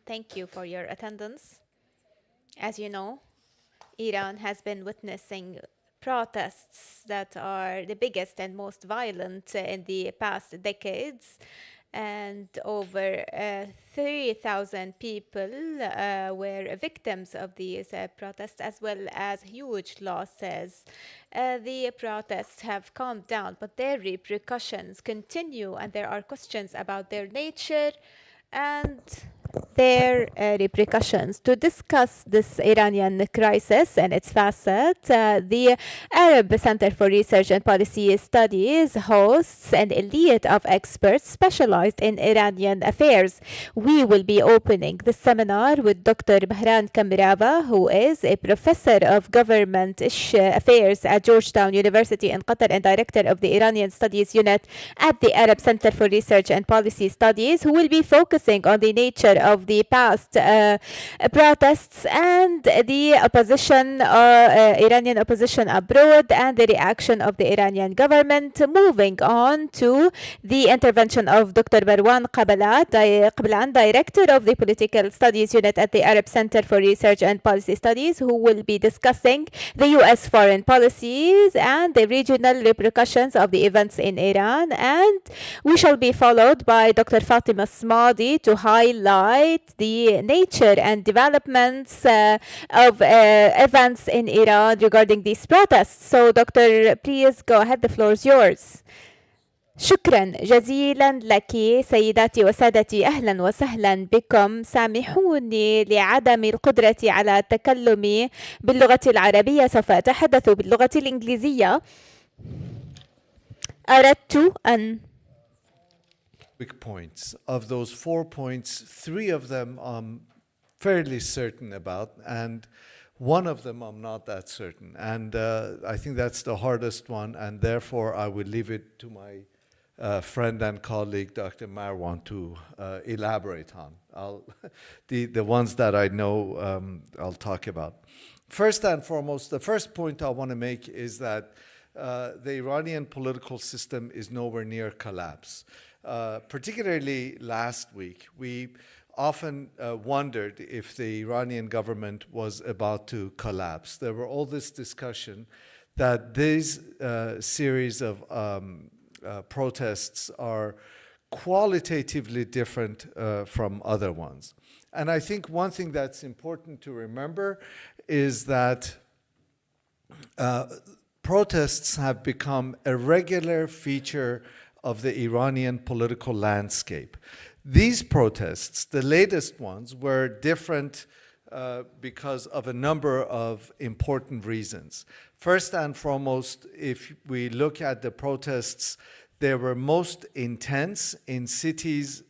Thank you for your attendance. As you know, Iran has been witnessing protests that are the biggest and most violent in the past decades. And over 3,000 people were victims of these protests, as well as huge losses. The protests have calmed down, but their repercussions continue, and there are questions about their nature and their repercussions. To discuss this Iranian crisis and its facets, the Arab Center for Research and Policy Studies hosts an elite of experts specialized in Iranian affairs. We will be opening the seminar with Dr. Bahran Kamrava, who is a professor of government affairs at Georgetown University in Qatar and director of the Iranian Studies Unit at the Arab Center for Research and Policy Studies, who will be focusing on the nature of the past protests and the opposition, Iranian opposition abroad, and the reaction of the Iranian government. Moving on to the intervention of Dr. Barwan Qablan, Director of the Political Studies Unit at the Arab Center for Research and Policy Studies, who will be discussing the U.S. foreign policies and the regional repercussions of the events in Iran. And we shall be followed by Dr. Fatima Smadi to highlight the nature and developments of events in Iran regarding these protests. So, Doctor, please go ahead. The floor is yours. شكرا جزيلا لك سيداتي وسادتي. أهلا وسهلا بكم. سامحوني لعدم القدرة على التكلم باللغة العربية، سوف أتحدث باللغة الإنجليزية. أردت أن Quick points. Of those 4 points, 3 of them I'm fairly certain about, and one of them I'm not that certain. And I think that's the hardest one, and therefore I will leave it to my friend and colleague, Dr. Marwan, to elaborate on. The ones that I know, I'll talk about. First and foremost, the first point I want to make is that the Iranian political system is nowhere near collapse. Particularly last week, we often wondered if the Iranian government was about to collapse. There were all this discussion that these series of protests are qualitatively different from other ones. And I think one thing that's important to remember is that protests have become a regular feature of the Iranian political landscape. These protests, the latest ones, were different because of a number of important reasons. First and foremost, if we look at the protests, they were most intense in cities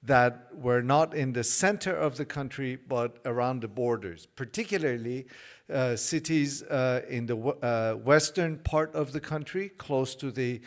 that were not in the center of the country but around the borders, particularly cities in the western part of the country, close to the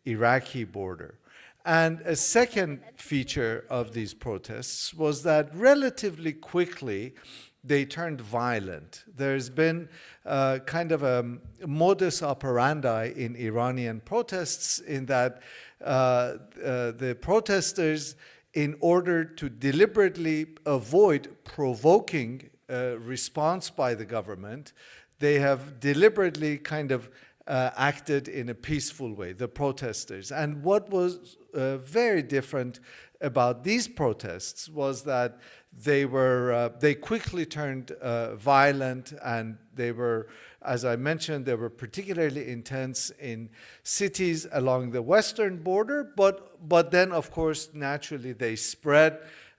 Iraqi border. And a second feature of these protests was that relatively quickly they turned violent. There's been kind of a modus operandi in Iranian protests in that the protesters, in order to deliberately avoid provoking a response by the government, they have deliberately kind of acted in a peaceful way, the protesters. And what was very different about these protests was that they quickly turned violent, and they were, as I mentioned, they were particularly intense in cities along the western border, but then, of course, naturally they spread,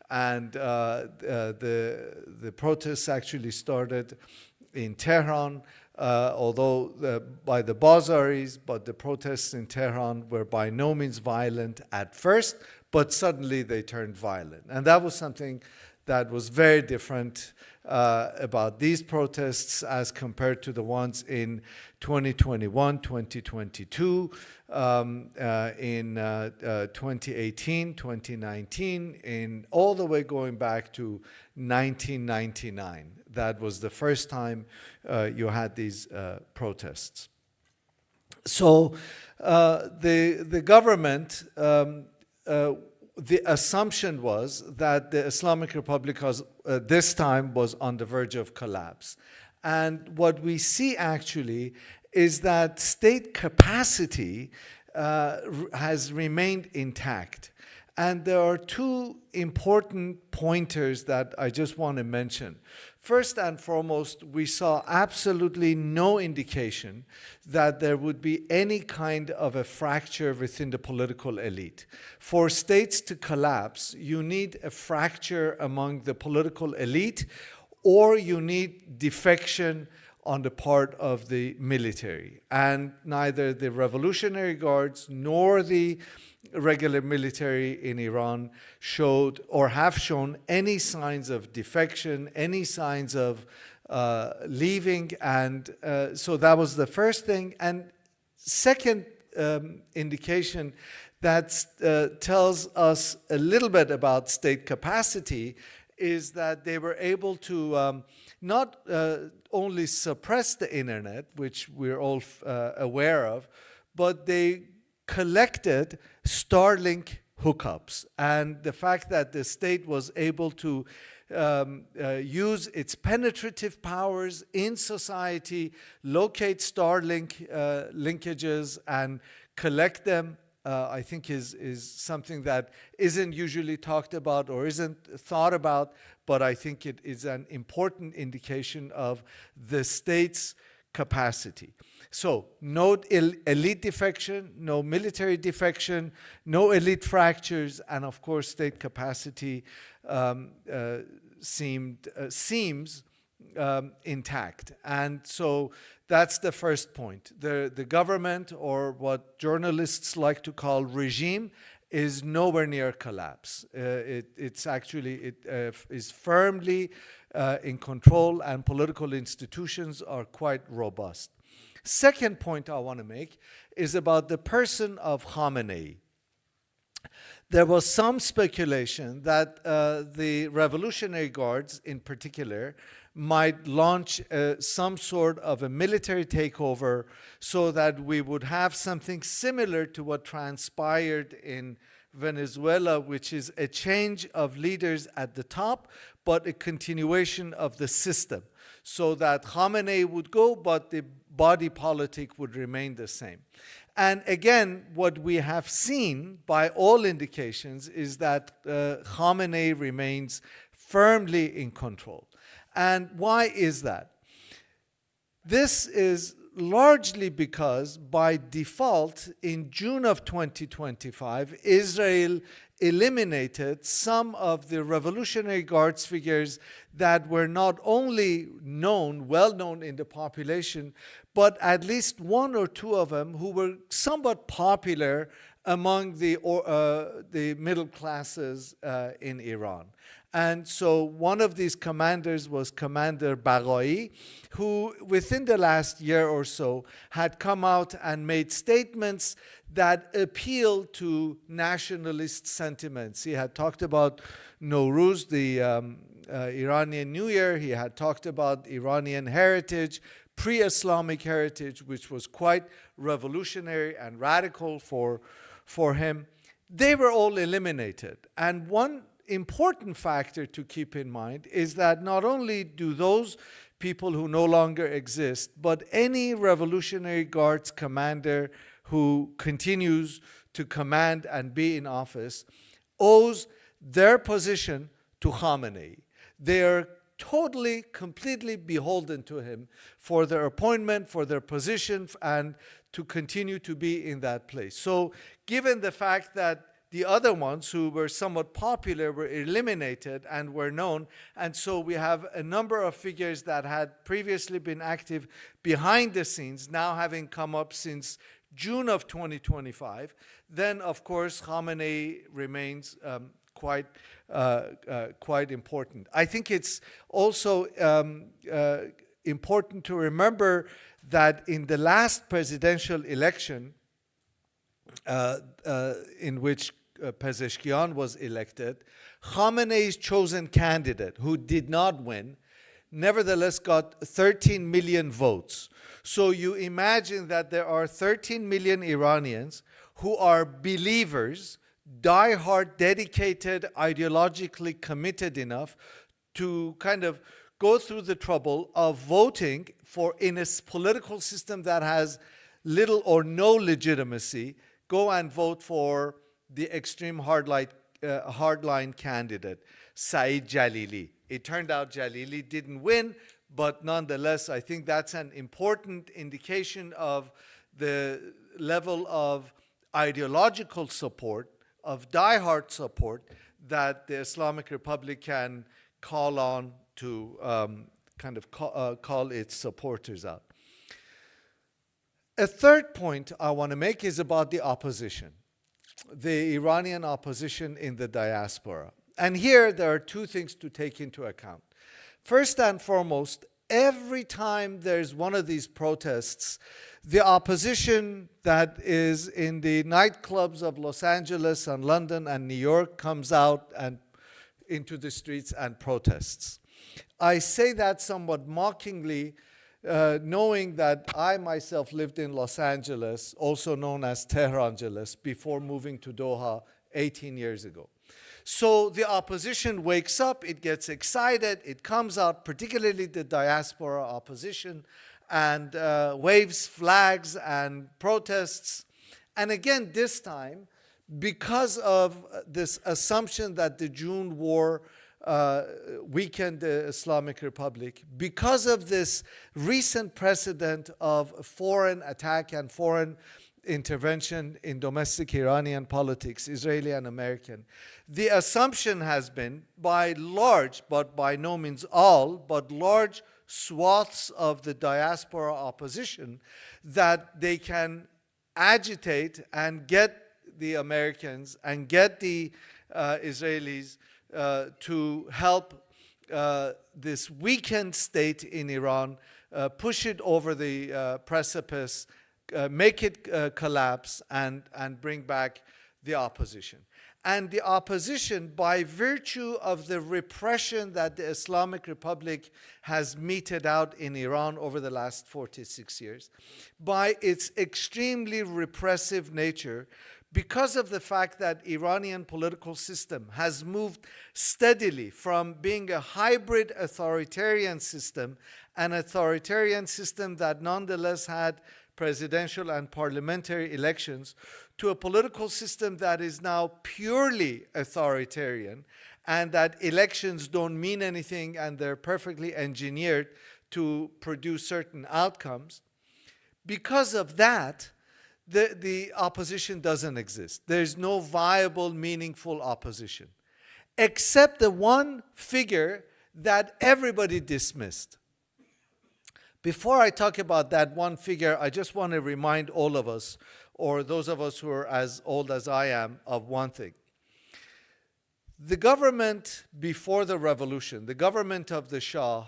and the protests actually started in Tehran, although by the Bazaris, but the protests in Tehran were by no means violent at first, but suddenly they turned violent. And that was something that was very different about these protests as compared to the ones in 2021, 2022, in 2018, 2019, in all the way going back to 1999. That was the first time you had these protests. So the government the assumption was that the Islamic Republic was, this time was on the verge of collapse. And what we see actually is that state capacity has remained intact. And there are two important pointers that I just want to mention. First and foremost, we saw absolutely no indication that there would be any kind of a fracture within the political elite. For states to collapse, you need a fracture among the political elite, or you need defection on the part of the military. And neither the Revolutionary Guards nor the regular military in Iran showed or have shown any signs of defection, any signs of leaving. And so that was the first thing. And second indication that tells us a little bit about state capacity is that they were able to not only suppress the internet, which we're all aware of, but they collected Starlink hookups. And the fact that the state was able to use its penetrative powers in society, locate Starlink linkages and collect them, I think is something that isn't usually talked about or isn't thought about, but I think it is an important indication of the state's capacity. So no elite defection, no military defection, no elite fractures, and of course state capacity seems intact. And so that's the first point. The government, or what journalists like to call regime, is nowhere near collapse. It's actually is firmly in control, and political institutions are quite robust. Second point I want to make is about the person of Khamenei. There was some speculation that the Revolutionary Guards, in particular, might launch some sort of a military takeover so that we would have something similar to what transpired in Venezuela, which is a change of leaders at the top, but a continuation of the system, so that Khamenei would go, but the body politic would remain the same. And again, what we have seen by all indications is that Khamenei remains firmly in control. And why is that? This is largely because by default, in June of 2025, Israel eliminated some of the Revolutionary Guards figures that were not only known, well known in the population, but at least one or two of them who were somewhat popular among the middle classes in Iran. And so one of these commanders was Commander Baghai, who within the last year or so had come out and made statements that appealed to nationalist sentiments. He had talked about Nowruz, the Iranian New Year. He had talked about Iranian heritage, pre-Islamic heritage, which was quite revolutionary and radical for him. They were all eliminated. And one important factor to keep in mind is that not only do those people who no longer exist, but any Revolutionary Guards commander who continues to command and be in office owes their position to Khamenei. They are totally, completely beholden to him for their appointment, for their position, and to continue to be in that place. So given the fact that the other ones who were somewhat popular were eliminated and were known, and so we have a number of figures that had previously been active behind the scenes now having come up since June of 2025, then of course Khamenei remains quite important. I think it's also important to remember that in the last presidential election in which Pezeshkian was elected, Khamenei's chosen candidate, who did not win, nevertheless got 13 million votes. So you imagine that there are 13 million Iranians who are believers, die-hard, dedicated, ideologically committed enough to kind of go through the trouble of voting for, in a political system that has little or no legitimacy, go and vote for the extreme hardline candidate, Saeed Jalili. It turned out Jalili didn't win, but nonetheless, I think that's an important indication of the level of ideological support, of diehard support that the Islamic Republic can call on to call its supporters out. A third point I want to make is about the opposition, the Iranian opposition in the diaspora. And here there are two things to take into account. First and foremost, every time there's one of these protests, the opposition that is in the nightclubs of Los Angeles and London and New York comes out and into the streets and protests. I say that somewhat mockingly, knowing that I myself lived in Los Angeles, also known as Tehrangeles, before moving to Doha 18 years ago. So the opposition wakes up, it gets excited, it comes out, particularly the diaspora opposition, and waves flags and protests. And again, this time, because of this assumption that the June war weakened the Islamic Republic, because of this recent precedent of foreign attack and foreign intervention in domestic Iranian politics, Israeli and American, the assumption has been by large, but by no means all, but large swaths of the diaspora opposition, that they can agitate and get the Americans and get the Israelis to help this weakened state in Iran, push it over the precipice, make it collapse, and bring back the opposition. And the opposition, by virtue of the repression that the Islamic Republic has meted out in Iran over the last 46 years, by its extremely repressive nature, because of the fact that Iranian political system has moved steadily from being a hybrid authoritarian system, an authoritarian system that nonetheless had presidential and parliamentary elections, to a political system that is now purely authoritarian, and that elections don't mean anything and they're perfectly engineered to produce certain outcomes. Because of that, the opposition doesn't exist. There's no viable, meaningful opposition, except the one figure that everybody dismissed. Before I talk about that one figure, I just want to remind all of us, or those of us who are as old as I am, of one thing. The government before the revolution, the government of the Shah,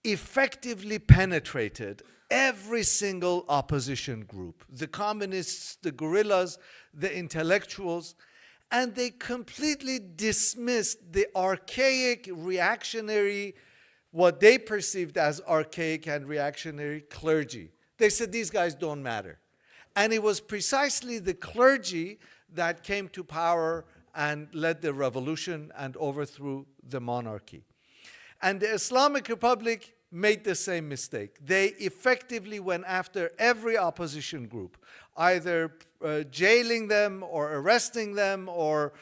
effectively penetrated every single opposition group, the communists, the guerrillas, the intellectuals, and they completely dismissed the archaic, reactionary, what they perceived as archaic and reactionary clergy. They said these guys don't matter. And it was precisely the clergy that came to power and led the revolution and overthrew the monarchy. And the Islamic Republic made the same mistake. They effectively went after every opposition group, either jailing them or arresting them or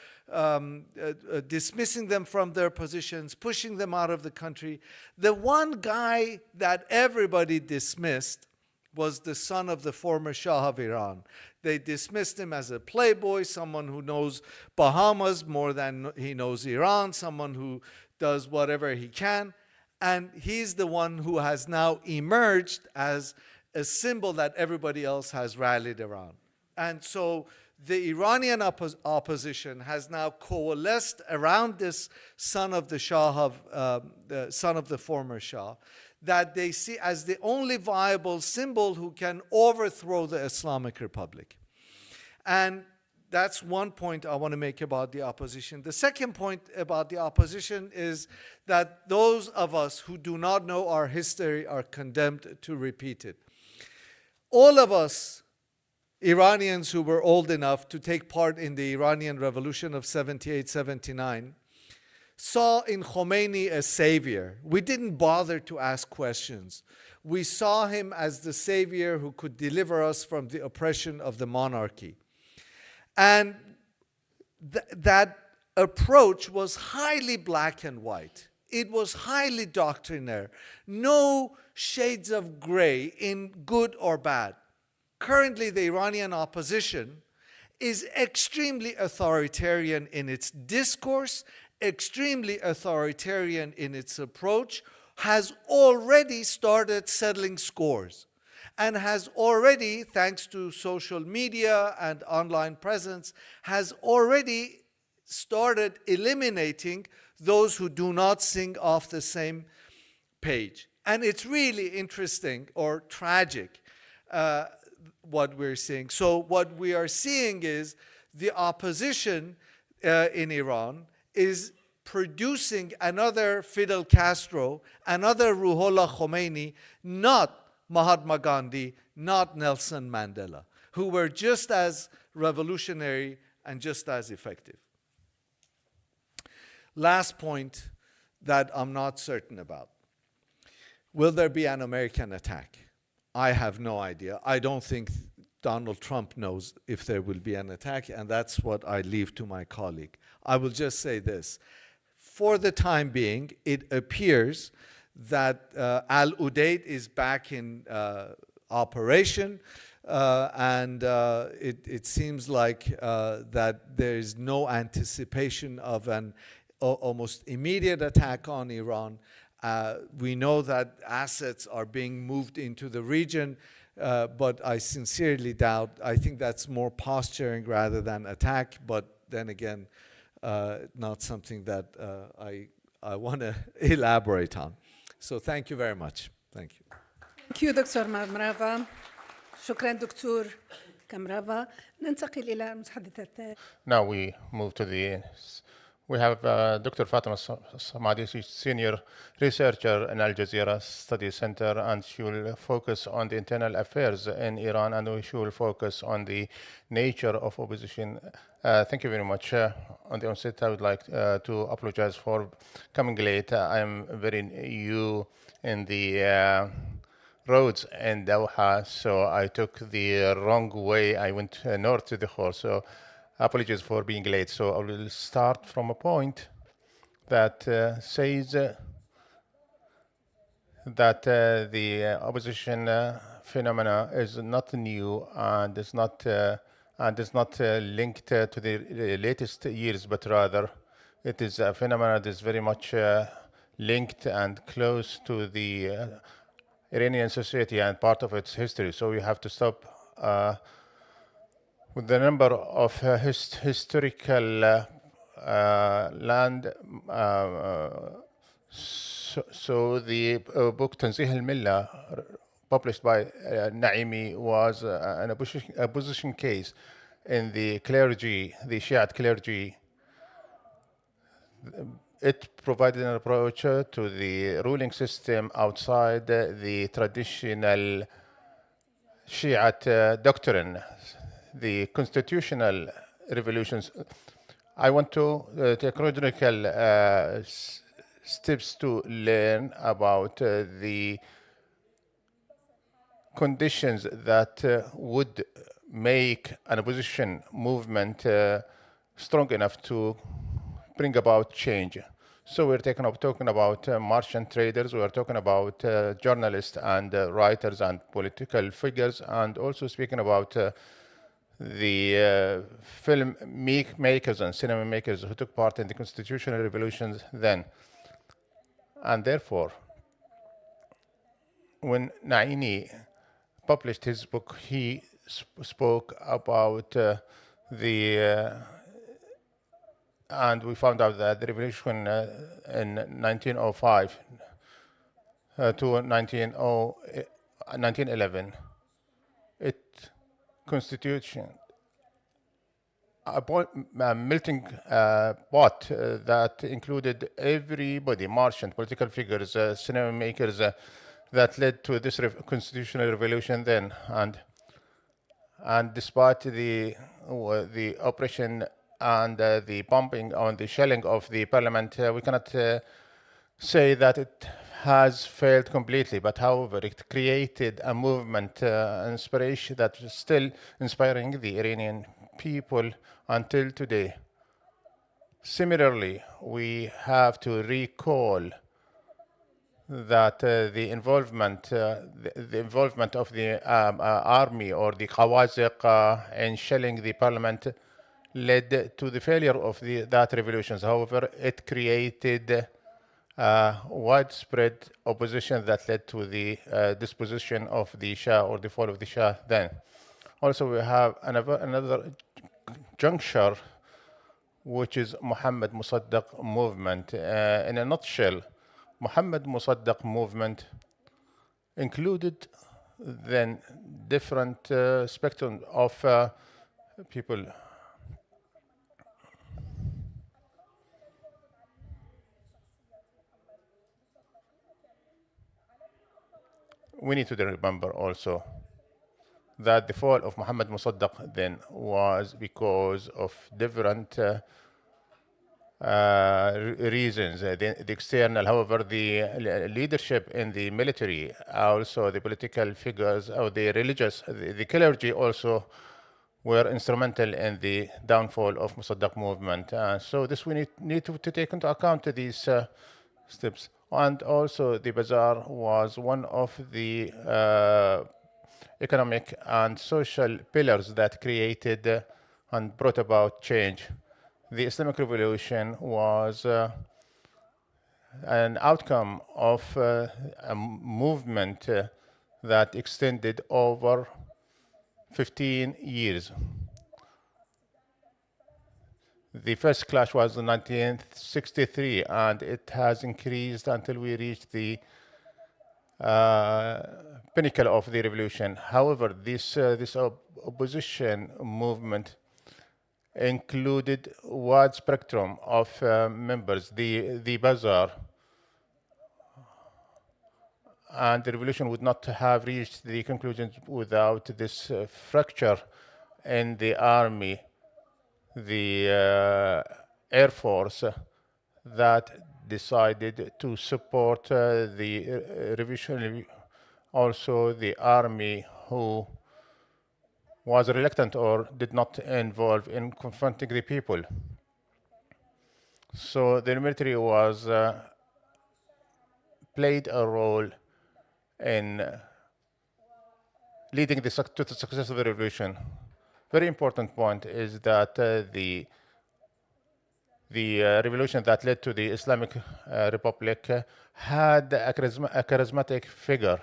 dismissing them from their positions, pushing them out of the country. The one guy that everybody dismissed was the son of the former Shah of Iran. They dismissed him as a playboy, someone who knows Bahamas more than he knows Iran, someone who does whatever he can. And he's the one who has now emerged as a symbol that everybody else has rallied around. And so the Iranian opposition has now coalesced around this son of the Shah, the son of the former Shah, that they see as the only viable symbol who can overthrow the Islamic Republic. And that's one point I want to make about the opposition. The second point about the opposition is that those of us who do not know our history are condemned to repeat it. All of us Iranians who were old enough to take part in the Iranian Revolution of 78, 79, saw in Khomeini a savior. We didn't bother to ask questions. We saw him as the savior who could deliver us from the oppression of the monarchy. And that approach was highly black and white. It was highly doctrinaire. No shades of gray in good or bad. Currently, the Iranian opposition is extremely authoritarian in its discourse, extremely authoritarian in its approach, has already started settling scores, and has already, thanks to social media and online presence, has already started eliminating those who do not sing off the same page. And it's really interesting or tragic what we're seeing. So what we are seeing is the opposition in Iran is producing another Fidel Castro, another Ruhollah Khomeini, not Mahatma Gandhi, not Nelson Mandela, who were just as revolutionary and just as effective. Last point that I'm not certain about. Will there be an American attack? I have no idea. I don't think Donald Trump knows if there will be an attack, and that's what I leave to my colleague. I will just say this. For the time being, it appears that Al Udeid is back in operation, and it seems like that there is no anticipation of an almost immediate attack on Iran. We know that assets are being moved into the region, but I sincerely doubt. I think that's more posturing rather than attack, but then again, not something that I want to elaborate on. So thank you very much. Thank you. Thank you, Dr. Kamrava. شكرا دكتور كامرافا. ننتقل إلى المتحدثة. Now we move to we have Dr. Fatima Samadi, she's senior researcher in Al Jazeera Study Center, and she will focus on the internal affairs in Iran, and she will focus on the nature of opposition. Thank you very much. On the onset, I would like to apologize for coming late. I am very new in the roads in Doha, so I took the wrong way. I went north to the Khor, so apologies for being late. So I will start from a point that says that the opposition phenomena is not new and is not linked to the latest years, but rather it is a phenomenon that is very much linked and close to the Iranian society and part of its history. So we have to stop with the number of historical land. So the book Tanzih al-Millah, published by Naimi, was an opposition case in the clergy, the Shiite clergy. It provided an approach to the ruling system outside the traditional Shiite doctrine, the constitutional revolutions. I want to take chronological steps to learn about the conditions that would make an opposition movement strong enough to bring about change. So we're talking about merchant traders, we're talking about journalists and writers and political figures, and also speaking about the film makers and cinema makers who took part in the constitutional revolutions then. And therefore, when Naini published his book, he spoke about and we found out that the revolution in 1905 to 1911, it constitution a melting pot that included everybody, merchant, political figures, cinema makers, that led to this constitutional revolution then. And despite the oppression and the bombing and the shelling of the parliament, we cannot say that it has failed completely, but however, it created a movement, inspiration that is still inspiring the Iranian people until today. Similarly, we have to recall that the involvement of the army or the Khawaziq in shelling the parliament led to the failure of that revolutions. However, it created widespread opposition that led to the disposition of the Shah or the fall of the Shah then. Also, we have another juncture, which is Muhammad Musaddaq movement. In a nutshell, Muhammad Musaddaq movement included then different spectrum of people. We need to remember also that the fall of Muhammad Musaddaq then was because of different reasons. The external, however, the leadership in the military, also the political figures, or the religious, the clergy also were instrumental in the downfall of Musaddaq movement. So this we need to take into account these steps. And also the bazaar was one of the economic and social pillars that created and brought about change. The Islamic Revolution was an outcome of a movement that extended over 15 years. The first clash was in 1963, and it has increased until we reached the pinnacle of the revolution. However, this opposition movement included wide spectrum of members. The bazaar and the revolution would not have reached the conclusion without this fracture in the army, the Air Force that decided to support the revolution, also the army who was reluctant or did not involve in confronting the people. So the military was played a role in leading to the success of the revolution. Very important point is that the revolution that led to the Islamic Republic had a charismatic figure,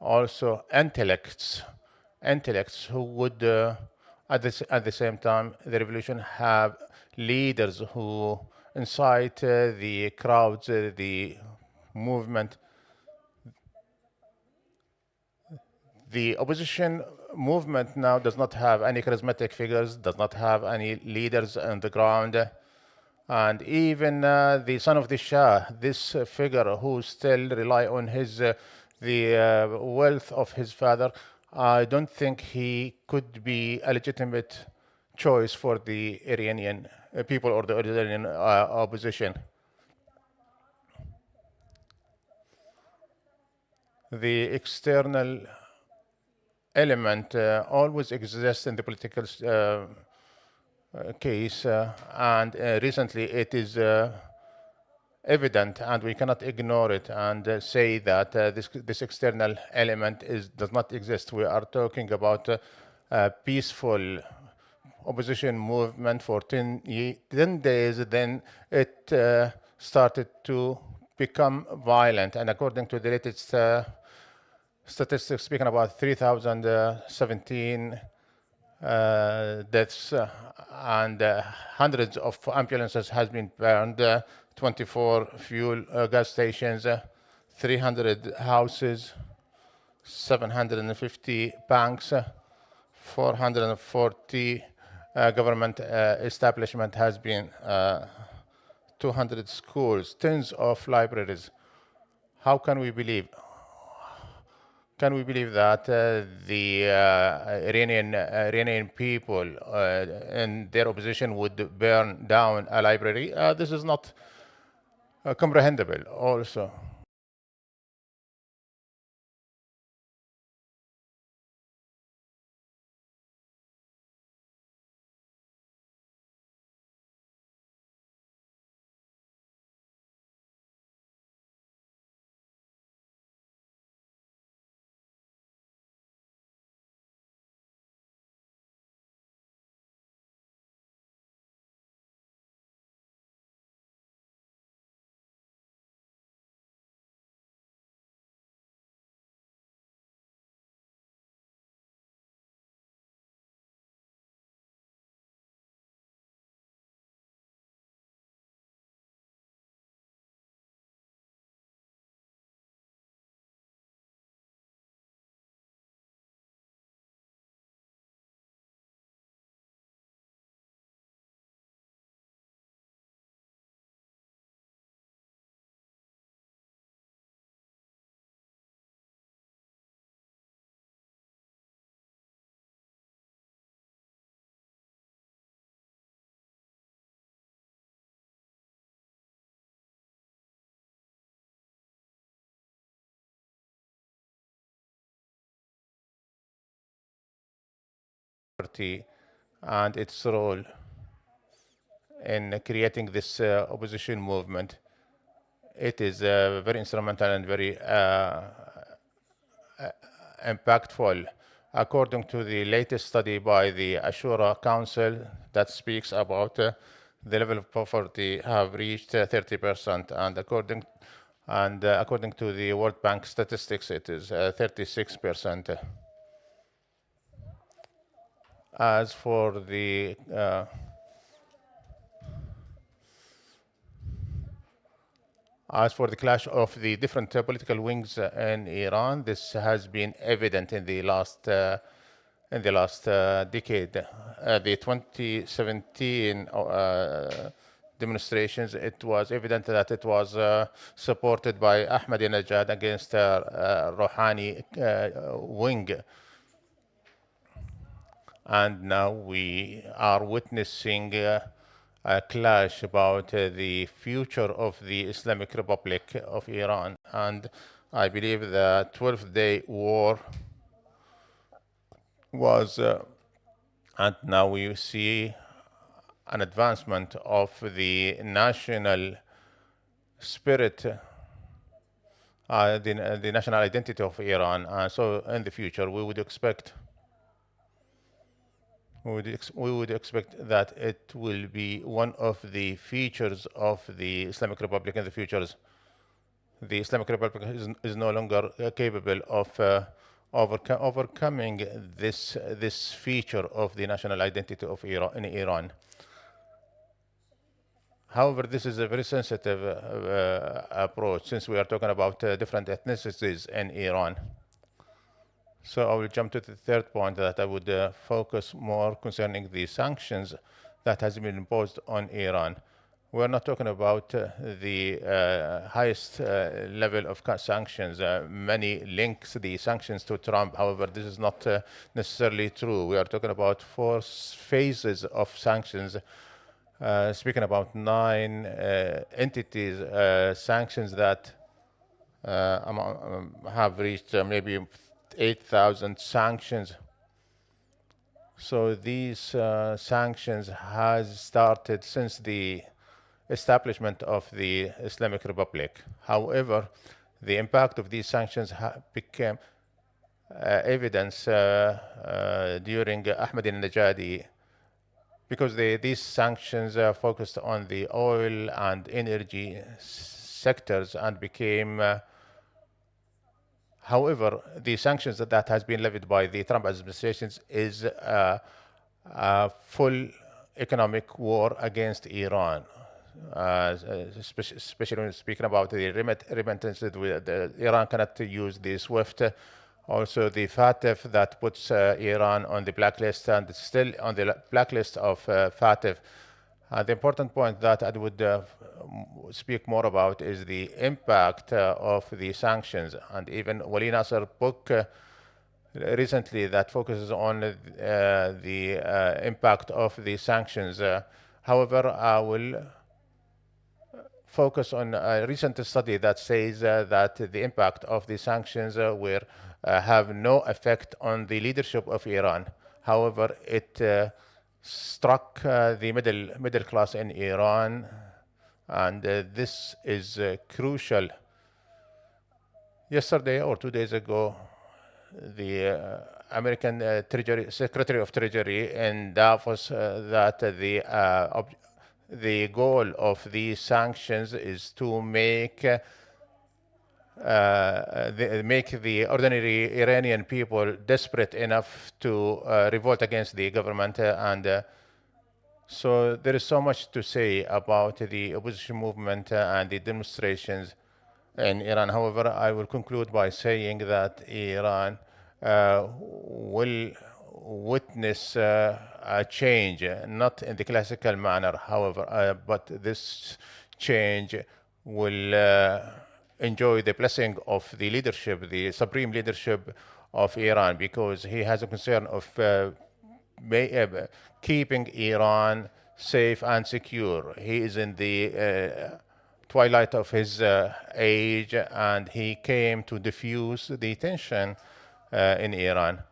also intellects who would, at the same time, the revolution have leaders who incite the crowds, the movement. The opposition movement now does not have any charismatic figures, does not have any leaders on the ground. And even the son of the Shah, this figure who still rely on his the wealth of his father, I don't think he could be a legitimate choice for the Iranian people or the Iranian opposition. The external element always exists in the political case, and recently it is evident, and we cannot ignore it and say that this external element does not exist. We are talking about a peaceful opposition movement for 10 days, then it started to become violent, and according to the latest statistics, speaking about 3,017 deaths, and hundreds of ambulances has been burned, 24 fuel gas stations, 300 houses, 750 banks, 440 government establishment has been, 200 schools, tens of libraries. How can we believe can we believe that the Iranian people and their opposition would burn down a library? This is not comprehensible also. And its role in creating this opposition movement. It is very instrumental and very impactful. According to the latest study by the Ashura Council that speaks about the level of poverty have reached 30%, and according to the World Bank statistics, it is 36%. As for the clash of the different political wings in Iran, this has been evident in the last decade. The 2017 demonstrations, it was evident that it was supported by Ahmadinejad against Rouhani wing. And now we are witnessing a clash about the future of the Islamic Republic of Iran. And I believe the 12-day war was, and now we see an advancement of the national spirit, the national identity of Iran. So in the future, we would expect that it will be one of the features of the Islamic Republic in the futures. The Islamic Republic is no longer capable of overcoming this feature of the national identity of Iran. However, this is a very sensitive approach, since we are talking about different ethnicities in Iran. So I will jump to the third point that I would focus more concerning the sanctions that has been imposed on Iran. We're not talking about the highest level of sanctions. Many link the sanctions to Trump. However, this is not necessarily true. We are talking about 4 phases of sanctions, speaking about 9 entities, sanctions that have reached maybe 8,000 sanctions. So these sanctions has started since the establishment of the Islamic Republic. However, the impact of these sanctions became evidence during Ahmadinejad, because these sanctions focused on the oil and energy sectors and became however, the sanctions that has been levied by the Trump administration is a full economic war against Iran, especially when speaking about the remittances. Iran cannot use the SWIFT, also the FATF that puts Iran on the blacklist, and still on the blacklist of FATF. The important point that I would speak more about is the impact of the sanctions, and even Wali Nasser book recently that focuses on the impact of the sanctions. However, I will focus on a recent study that says that the impact of the sanctions will have no effect on the leadership of Iran. However, it struck the middle class in Iran, and this is crucial. Yesterday or 2 days ago, the American Secretary of Treasury in Davos that the goal of these sanctions is to make the ordinary Iranian people desperate enough to revolt against the government, and so there is so much to say about the opposition movement and the demonstrations in Iran. However, I will conclude by saying that Iran will witness a change, not in the classical manner, however, but this change will enjoy the blessing of the leadership, the supreme leadership of Iran, because he has a concern of keeping Iran safe and secure. He is in the twilight of his age, and he came to diffuse the tension in Iran.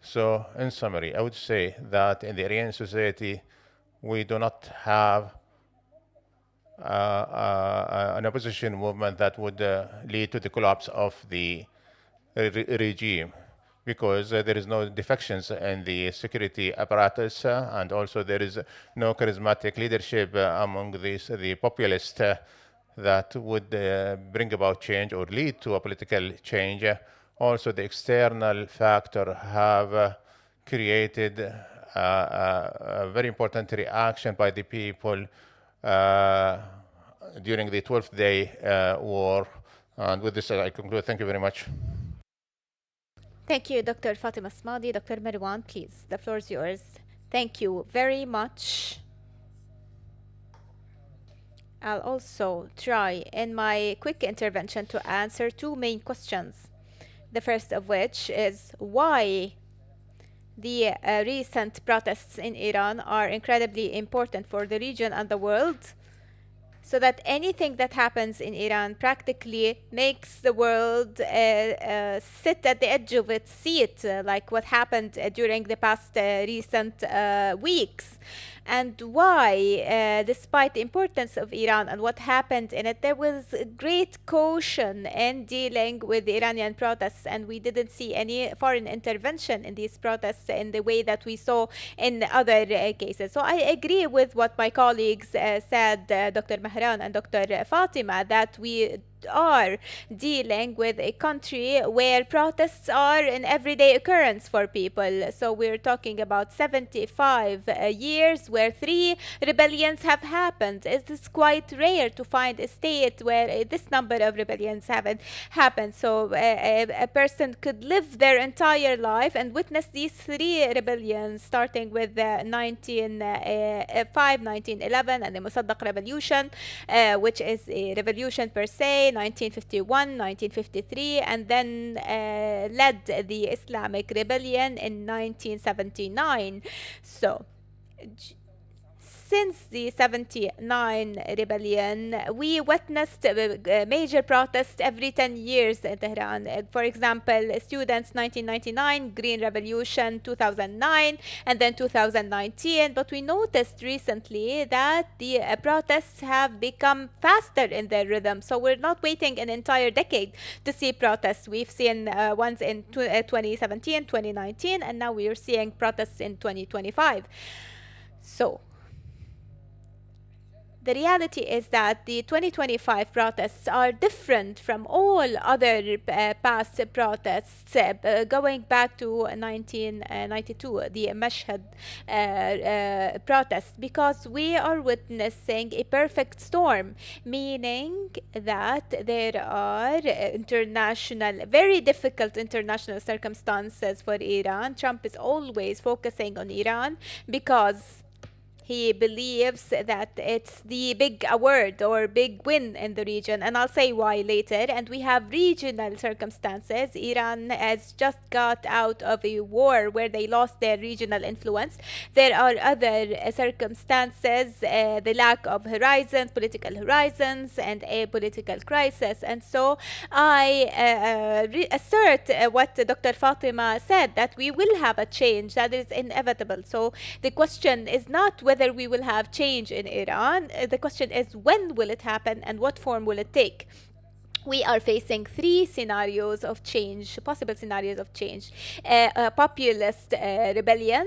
So, in summary, I would say that in the Iranian society, we do not have an opposition movement that would lead to the collapse of the regime, because there is no defections in the security apparatus, and also there is no charismatic leadership among the populist that would bring about change or lead to a political change. Also, the external factor have created a very important reaction by the people during the 12th day war. And with this, I conclude. Thank you very much. Thank you, Dr. Fatima Smadi. Dr. Marwan, please, the floor is yours. Thank you very much. I'll also try in my quick intervention to answer two main questions. The first of which is why the recent protests in Iran are incredibly important for the region and the world, so that anything that happens in Iran practically makes the world sit at the edge of its seat, like what happened during the past recent weeks. And why, despite the importance of Iran and what happened in it, there was great caution in dealing with the Iranian protests, and we didn't see any foreign intervention in these protests in the way that we saw in other cases. So I agree with what my colleagues said, Dr. Mehran and Dr. Fatima, that we are dealing with a country where protests are an everyday occurrence for people. So we're talking about 75 years where 3 rebellions have happened. It is quite rare to find a state where this number of rebellions haven't happened. So a person could live their entire life and witness these 3 rebellions, starting with 1905, 1911, and the Mossadegh Revolution, which is a revolution per se, 1951, 1953, and then led the Islamic Rebellion in 1979. So, since the 79 rebellion, we witnessed major protests every 10 years in Tehran. For example, students 1999, Green Revolution 2009, and then 2019. But we noticed recently that the protests have become faster in their rhythm. So we're not waiting an entire decade to see protests. We've seen ones in 2017, 2019, and now we are seeing protests in 2025. So, the reality is that the 2025 protests are different from all other past protests, going back to 1992, the Mashhad protest, because we are witnessing a perfect storm, meaning that there are very difficult international circumstances for Iran. Trump is always focusing on Iran because He believes that it's the big award or big win in the region, and I'll say why later. And we have regional circumstances. Iran has just got out of a war where they lost their regional influence. There are other circumstances, the lack of horizons, political horizons, and a political crisis. And so I assert what Dr. Fatima said, that we will have a change that is inevitable. So the question is not whether we will have change in Iran. The question is when will it happen and what form will it take. We are facing three scenarios of change, possible scenarios of change. A populist rebellion,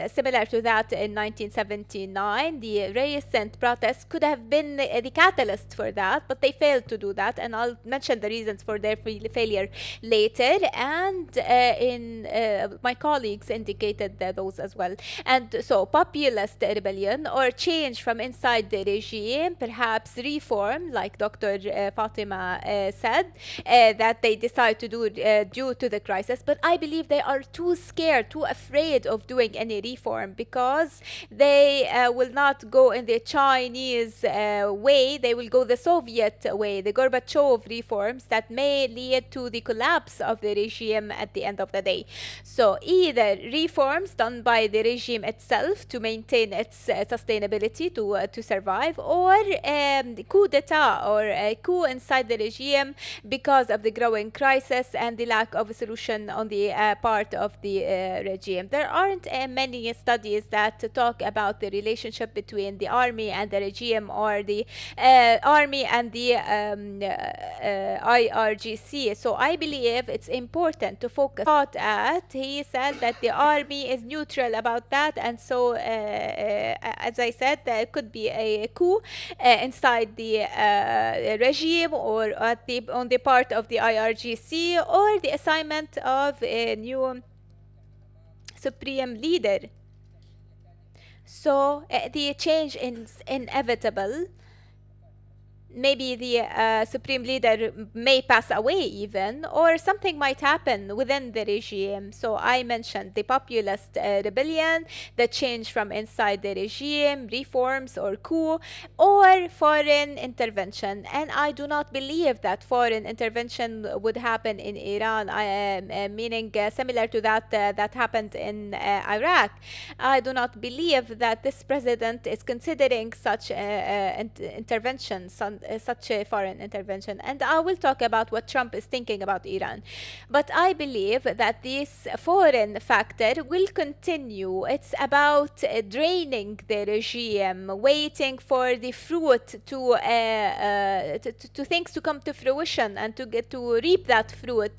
similar to that in 1979. The recent protests could have been the catalyst for that, but they failed to do that, and I'll mention the reasons for their failure later. And my colleagues indicated those as well. And so populist rebellion or change from inside the regime, perhaps reform, like Dr. Fatima said, that they decide to do due to the crisis. But I believe they are too scared, too afraid of doing any reform, because they will not go in the Chinese way. They will go the Soviet way, the Gorbachev reforms that may lead to the collapse of the regime at the end of the day. So either reforms done by the regime itself to maintain its sustainability to survive, or coup d'etat or a coup inside the regime because of the growing crisis and the lack of a solution on the part of the regime. There aren't many studies that talk about the relationship between the army and the regime, or the army and the IRGC. So I believe it's important to focus at. He said that the army is neutral about that, and so as I said, there could be a coup inside the regime, or on the part of the IRGC, or the assignment of a new supreme leader. So the change is inevitable. Maybe the supreme leader may pass away even, or something might happen within the regime. So I mentioned the populist rebellion, the change from inside the regime, reforms or coup, or foreign intervention. And I do not believe that foreign intervention would happen in Iran, meaning similar to that that happened in Iraq. I do not believe that this president is considering such intervention, such a foreign intervention. And I will talk about what Trump is thinking about Iran. But I believe that this foreign factor will continue. It's about draining the regime, waiting for the fruit to things to come to fruition and to reap that fruit,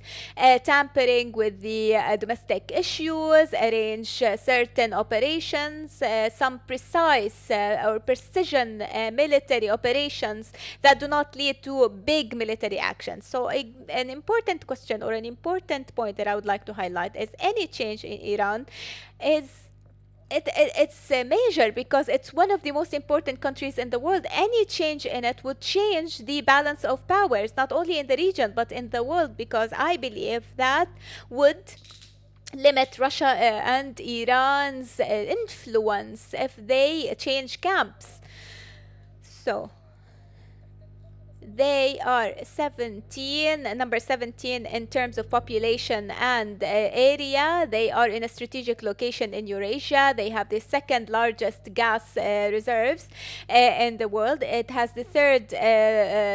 tampering with the domestic issues, arrange certain operations, some precise or precision military operations that do not lead to big military actions. So an important question or an important point that I would like to highlight is any change in Iran it's major, because it's one of the most important countries in the world. Any change in it would change the balance of powers, not only in the region but in the world, because I believe that would limit Russia and Iran's influence if they change camps. So they are number 17 in terms of population and area. They are in a strategic location in Eurasia. They have the second largest gas reserves in the world. It has the third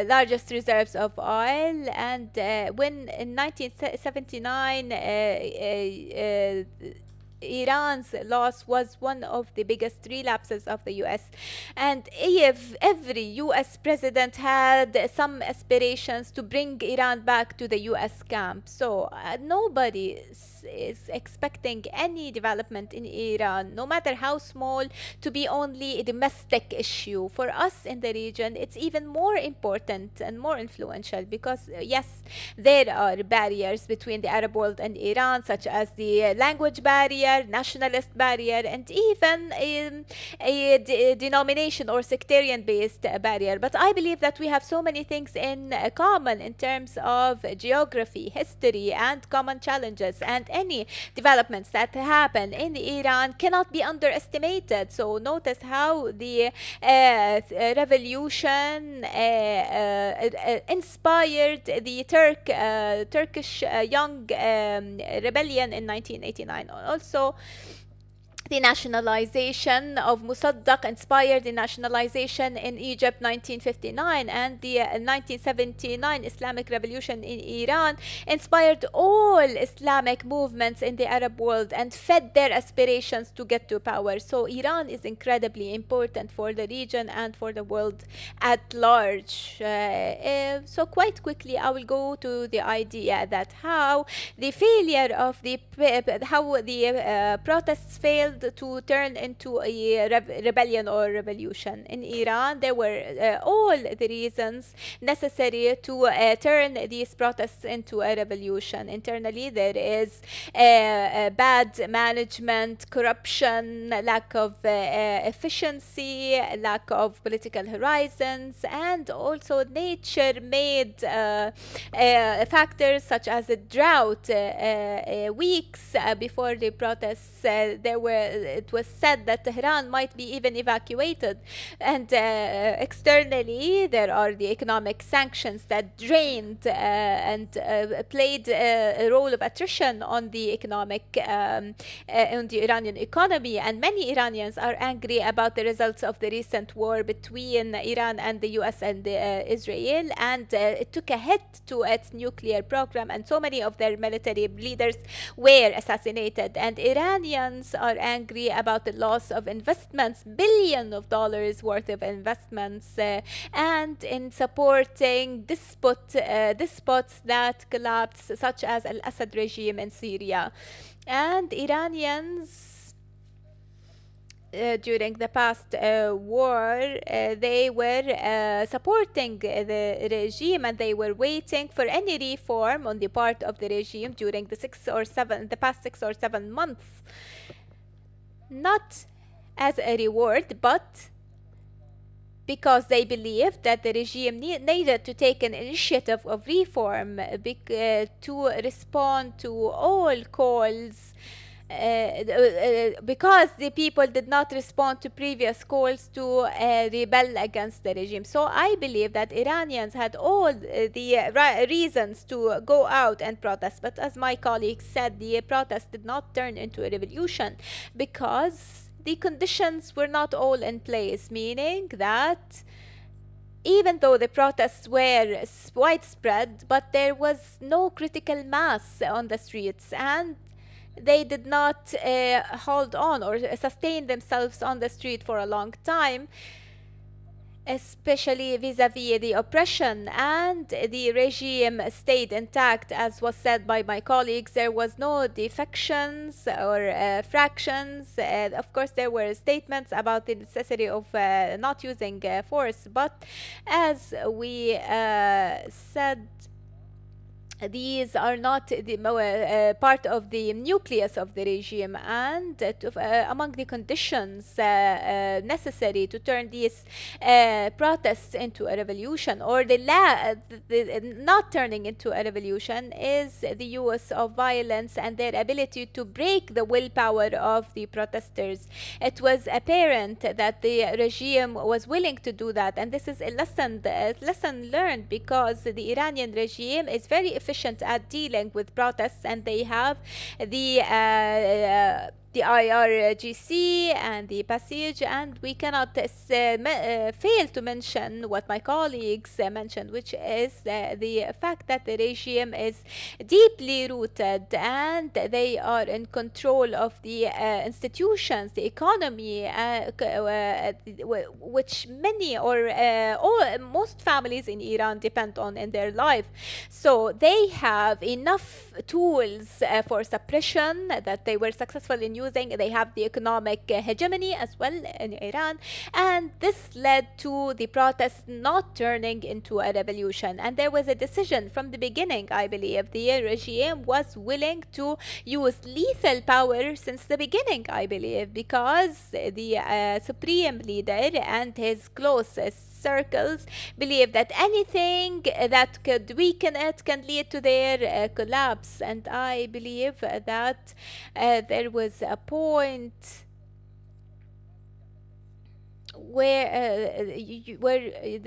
largest reserves of oil. And when in 1979 Iran's loss was one of the biggest relapses of the US. And if every US president had some aspirations to bring Iran back to the US camp. So nobody is expecting any development in Iran, no matter how small, to be only a domestic issue. For us in the region, it's even more important and more influential, because yes, there are barriers between the Arab world and Iran, such as the language barrier, barrier, nationalist barrier, and even a denomination or sectarian-based barrier. But I believe that we have so many things in common in terms of geography, history, and common challenges, and any developments that happen in Iran cannot be underestimated. So notice how the revolution inspired the Turkish young rebellion in 1989. Also, the nationalization of Mossadegh inspired the nationalization in Egypt 1959, and the 1979 Islamic Revolution in Iran inspired all Islamic movements in the Arab world and fed their aspirations to get to power. So Iran is incredibly important for the region and for the world at large. So quite quickly I will go to the idea that how the failure of the protests failed to turn into a rebellion or revolution. In Iran, there were all the reasons necessary to turn these protests into a revolution. Internally, there is bad management, corruption, lack of efficiency, lack of political horizons, and also nature-made factors such as a drought. Weeks before the protests, it was said that Tehran might be even evacuated. And externally, there are the economic sanctions that drained and played a role of attrition on the economic, on the Iranian economy. And many Iranians are angry about the results of the recent war between Iran and the US and Israel. And it took a hit to its nuclear program, and so many of their military leaders were assassinated. And Iranians are angry about the loss of investments, billions of dollars worth of investments, and in supporting despots that collapsed, such as Al-Assad regime in Syria. And Iranians during the past war, they were supporting the regime, and they were waiting for any reform on the part of the regime during the past 6 or 7 months. Not as a reward, but because they believed that the regime needed to take an initiative of reform to respond to all calls, because the people did not respond to previous calls to rebel against the regime. So I believe that Iranians had all the reasons to go out and protest. But as my colleague said, the protest did not turn into a revolution because the conditions were not all in place, meaning that even though the protests were widespread, but there was no critical mass on the streets, and they did not hold on or sustain themselves on the street for a long time, especially vis-a-vis the oppression, and the regime stayed intact. As was said by my colleagues, there was no defections or fractions. Of course, there were statements about the necessity of not using force, but as we said, these are not the part of the nucleus of the regime, and among the conditions necessary to turn these protests into a revolution, or the not turning into a revolution, is the use of violence and their ability to break the willpower of the protesters. It was apparent that the regime was willing to do that, and this is a lesson learned, because the Iranian regime is very efficient at dealing with protests, and they have the IRGC and the passage, and we cannot fail to mention what my colleagues mentioned, which is the fact that the regime is deeply rooted, and they are in control of the institutions, the economy, which many or most families in Iran depend on in their life. So they have enough tools for suppression that they were successful in using. They have the economic hegemony as well in Iran. And this led to the protests not turning into a revolution. And there was a decision from the beginning, I believe. The regime was willing to use lethal power since the beginning, I believe, because the supreme leader and his closest circles believe that anything that could weaken it can lead to their collapse. And I believe that there was a point where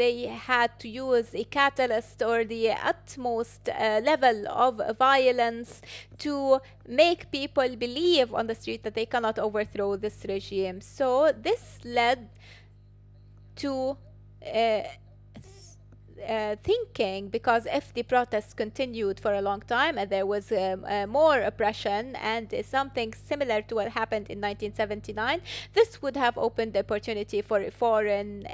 they had to use a catalyst or the utmost level of violence to make people believe on the street that they cannot overthrow this regime. So this led to thinking, because if the protests continued for a long time and there was more oppression and something similar to what happened in 1979, this would have opened the opportunity for foreign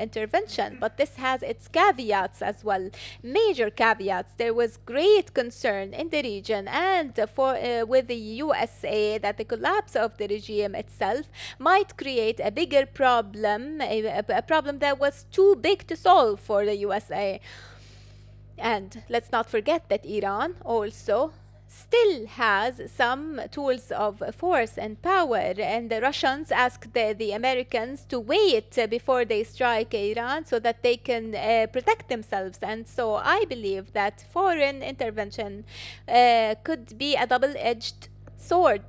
intervention. But this has its caveats as well, major caveats. There was great concern in the region and with the USA that the collapse of the regime itself might create a bigger problem, a problem that was too big to solve for the USA. And let's not forget that Iran also still has some tools of force and power, and the Russians asked the Americans to wait before they strike Iran so that they can protect themselves. And so I believe that foreign intervention could be a double-edged sword.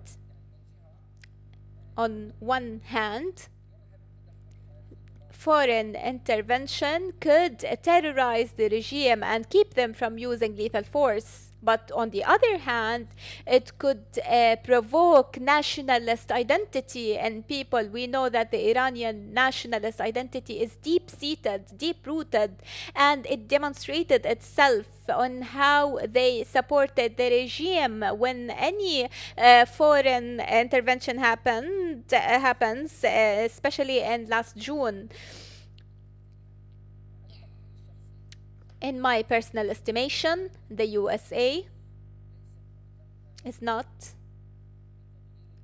On one hand, foreign intervention could terrorize the regime and keep them from using lethal force. But on the other hand, it could provoke nationalist identity in people. We know that the Iranian nationalist identity is deep-seated, deep-rooted, and it demonstrated itself on how they supported the regime when any foreign intervention happens, especially in last June. In my personal estimation, the USA is not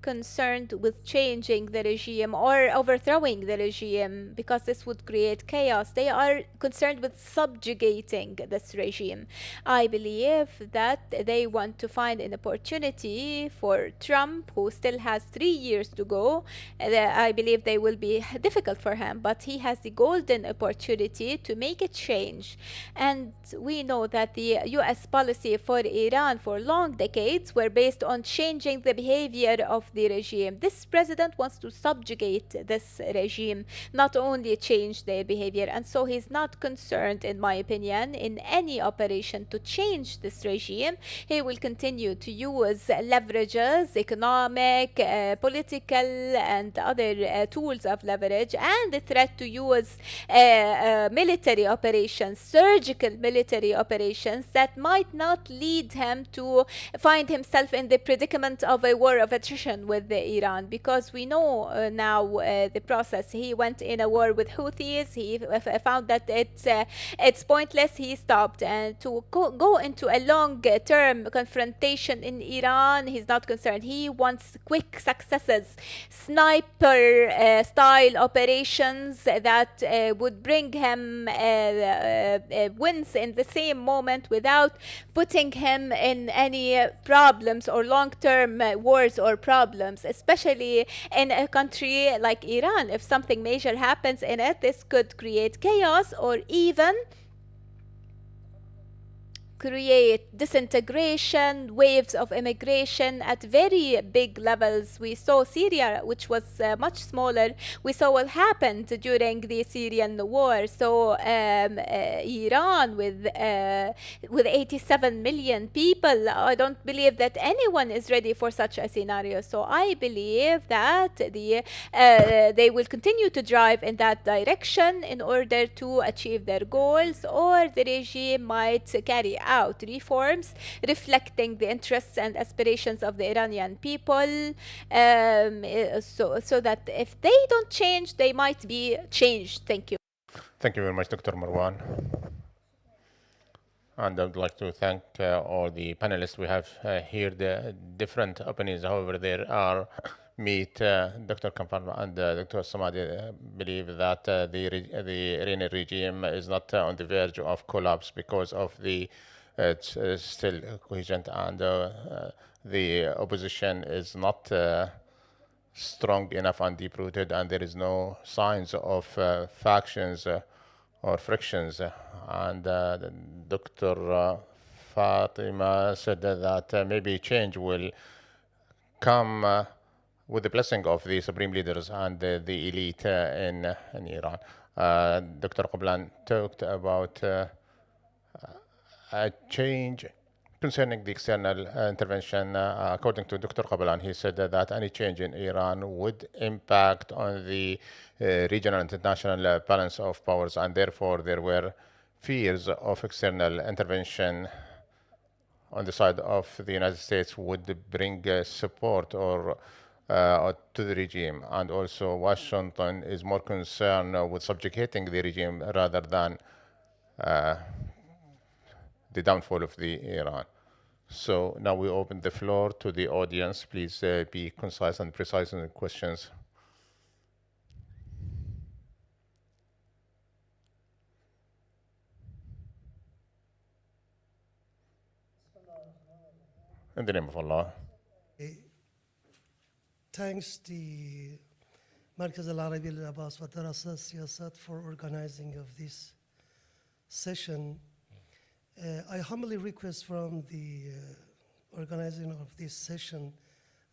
concerned with changing the regime or overthrowing the regime, because this would create chaos. They are concerned with subjugating this regime. I believe that they want to find an opportunity for Trump, who still has 3 years to go. I believe they will be difficult for him, but he has the golden opportunity to make a change. And we know that the US policy for Iran for long decades were based on changing the behavior of the regime. This president wants to subjugate this regime, not only change their behavior. And so he's not concerned, in my opinion, in any operation to change this regime. He will continue to use leverages, economic, political, and other tools of leverage, and the threat to use military operations, surgical military operations that might not lead him to find himself in the predicament of a war of attrition with Iran, because we know now the process. He went in a war with Houthis. He found that it's pointless. He stopped. And to go into a long-term confrontation in Iran, he's not concerned. He wants quick successes, sniper-style operations that would bring him wins in the same moment without putting him in any problems or long-term wars or problems, especially in a country like Iran. If something major happens in it, this could create chaos or even create disintegration, waves of immigration at very big levels. We saw Syria, which was much smaller. We saw what happened during the Syrian war. So Iran with 87 million people, I don't believe that anyone is ready for such a scenario. So I believe that they will continue to drive in that direction in order to achieve their goals, or the regime might carry out reforms reflecting the interests and aspirations of the Iranian people, so that if they don't change, they might be changed. Thank you. Thank you very much, Dr. Marwan. And I would like to thank all the panelists we have here, the different opinions. However, there are meet Dr. Kampar and Dr. Samadi believe that the Iranian regime is not on the verge of collapse because of the it's still cohesion and the opposition is not strong enough and deep-rooted, and there is no signs of factions or frictions. And Dr. Fatima said that maybe change will come with the blessing of the supreme leaders and the elite in Iran. Dr. Qublan talked about a change concerning the external intervention. According to Dr. Qublan, he said that any change in Iran would impact on the regional and international balance of powers, and therefore there were fears of external intervention on the side of the United States would bring support or to the regime. And also Washington is more concerned with subjugating the regime rather than the downfall of the Iran. So now we open the floor to the audience. Please be concise and precise in the questions. In the name of Allah. Thanks the Markaz Al-Arabi Al-Abbas wa Darasat Siyasat for organizing of this session. I humbly request from the organizing of this session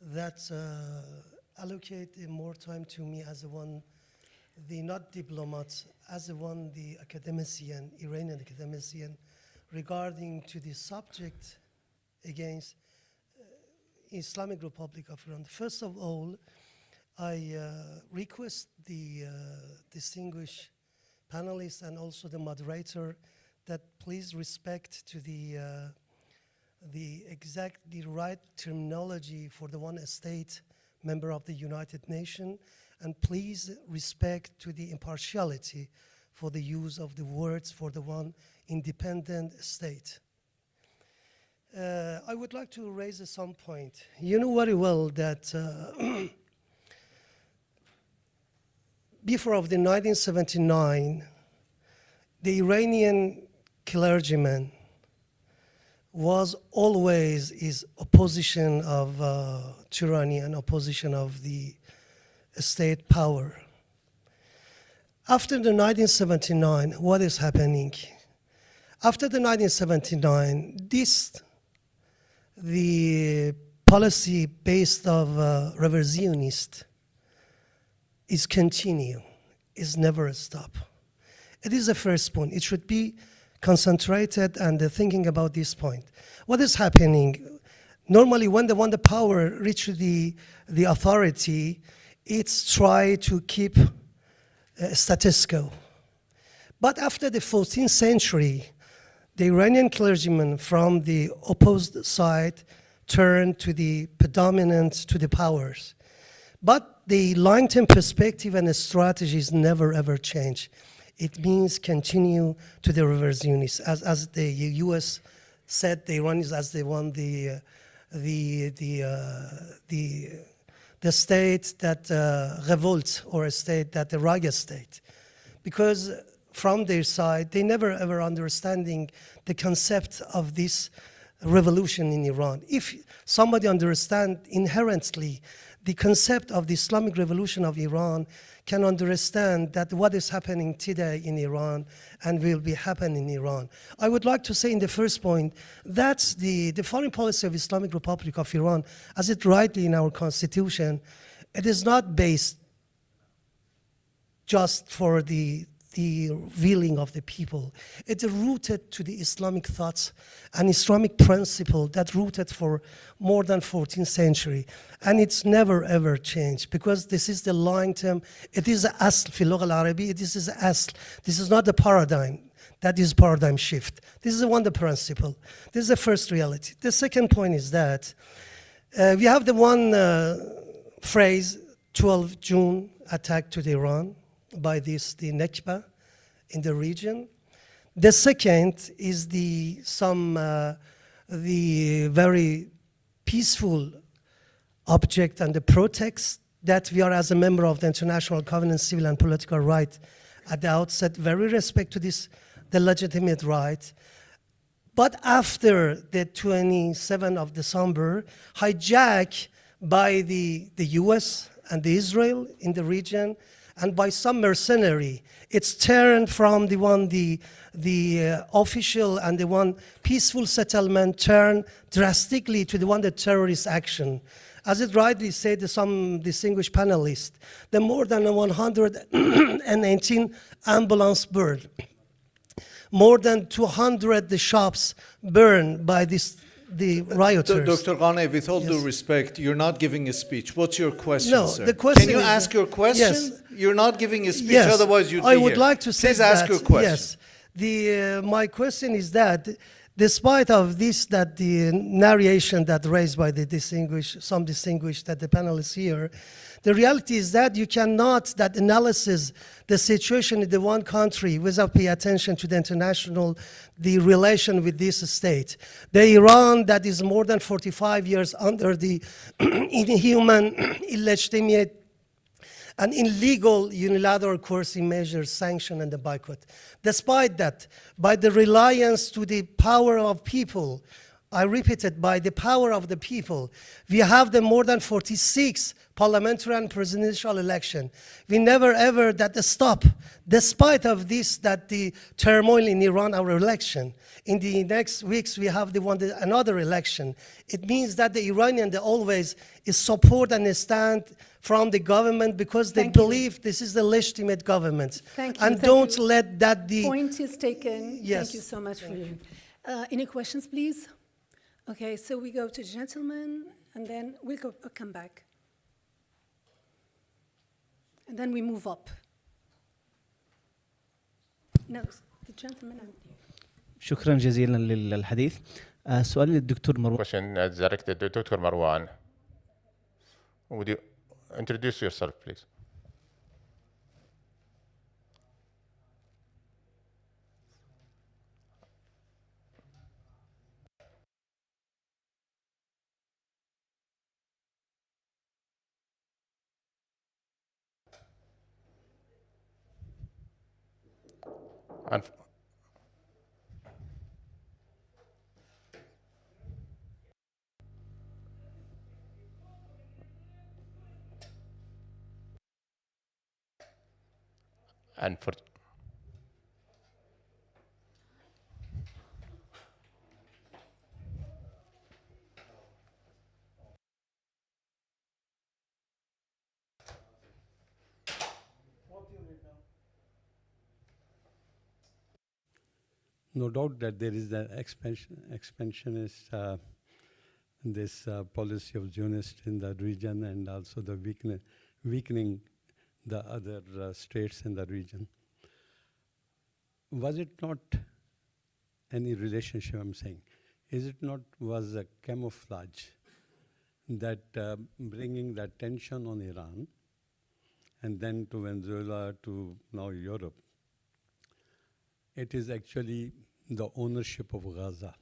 that allocate more time to me as one, the not diplomat, as one, the academician, Iranian academician, regarding to the subject against Islamic Republic of Iran. First of all, I request the distinguished panelists and also the moderator that please respect to the exactly right terminology for the one state member of the United Nations, and please respect to the impartiality for the use of the words for the one independent state. I would like to raise some point. You know very well that before of the 1979, the Iranian clergyman was always is opposition of tyranny and opposition of the state power. After the 1979, what is happening? After the 1979, the policy based of reversionist is continue, is never stop. It is the first point. It should be concentrated and thinking about this point. What is happening? Normally when the power reaches the authority, it's try to keep status quo. But after the 14th century, the Iranian clergymen from the opposed side turned to the predominant to the powers. But the long-term perspective and the strategies never ever change. It means continue to the reversionist. As the US said, the Iranians as they won the state that revolts, or a state that the raga state. Because from their side, they never ever understanding the concept of this revolution in Iran. If somebody understand inherently the concept of the Islamic revolution of Iran, can understand that what is happening today in Iran and will be happening in Iran. I would like to say in the first point, that's the foreign policy of Islamic Republic of Iran, as it rightly in our constitution, it is not based just for the willing of the people. It's rooted to the Islamic thoughts and Islamic principle that rooted for more than 14th century. And it's never ever changed, because this is the long term, it is the asl في اللغة العربية, this is the asl. This is not the paradigm. That is paradigm shift. This is the principle. This is the first reality. The second point is that we have the one phrase, 12 June attack to the Iran by the Nakba in the region. The second is the very peaceful object and the pretext that we are, as a member of the International Covenant Civil and Political Right, at the outset very respect to this, the legitimate right. But after the 27th of December, hijacked by the US and the Israel in the region, and by some mercenary, it's turned from the official and the one peaceful settlement turned drastically to the one the terrorist action. As it rightly said, some distinguished panelists, the more than 118 ambulance burned, more than 200 the shops burned by the rioters. Dr. Ghane, with all due Yes. respect, you're not giving a speech. What's your question, No, sir? the question Can you is- ask your question? Yes. You're not giving a speech, Yes, otherwise you'd I be would here. like to say Please ask that, your question. Yes, my question is that, despite of this, that the narration that raised by some distinguished that the panelists here, the reality is that you cannot that analysis the situation in the one country without pay attention to the international, the relation with this state. The Iran that is more than 45 years under the inhuman, illegitimate, and illegal unilateral coercive measures, sanction, and the boycott. Despite that, by the reliance to the power of people, I repeat it, by the power of the people, we have the more than 46 parliamentary and presidential election. We never ever that stop, despite of this, that the turmoil in Iran, our election. In the next weeks, we have another election. It means that the Iranian, they always is support and stand from the government because they Thank you. believe this is the legitimate government. Thank you, And thank don't you. let that the Point is taken. Yes. Thank you so much for you. Any questions, please? Okay, so we go to gentlemen, and then we'll come back. And then we move up. No, the gentleman. شكرا جزيلا للحديث. سؤالي للدكتور مروان. Question directed to Dr. Marwan. Would you introduce yourself, please? And for No doubt that there is an expansionist this policy of Zionist in the region, and also the weakening the other states in the region. Was it not any relationship, I'm saying, is it not was a camouflage that bringing the attention on Iran and then to Venezuela to now Europe? It is actually the ownership of Gaza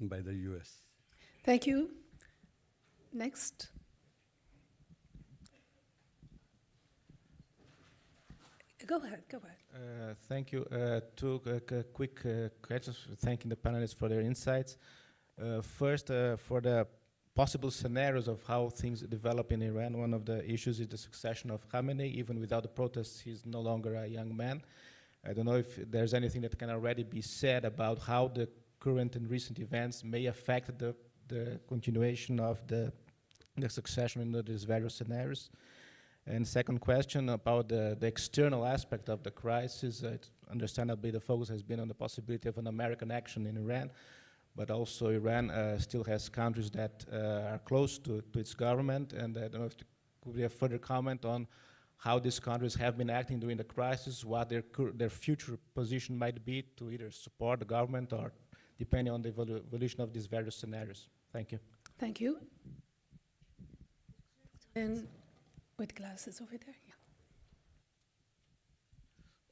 by the US. Thank you. Next. Go ahead, go ahead. Thank you. Two quick questions, thanking the panelists for their insights. First, for the possible scenarios of how things develop in Iran, one of the issues is the succession of Khamenei. Even without the protests, he's no longer a young man. I don't know if there's anything that can already be said about how the current and recent events may affect the continuation of the succession in these various scenarios. And second question about the external aspect of the crisis. Understandably, the focus has been on the possibility of an American action in Iran, but also Iran still has countries that are close to its government, and I don't know if there could be a further comment on how these countries have been acting during the crisis, what their future position might be to either support the government or depending on the evolution of these various scenarios. Thank you. Thank you. And with glasses over there, yeah.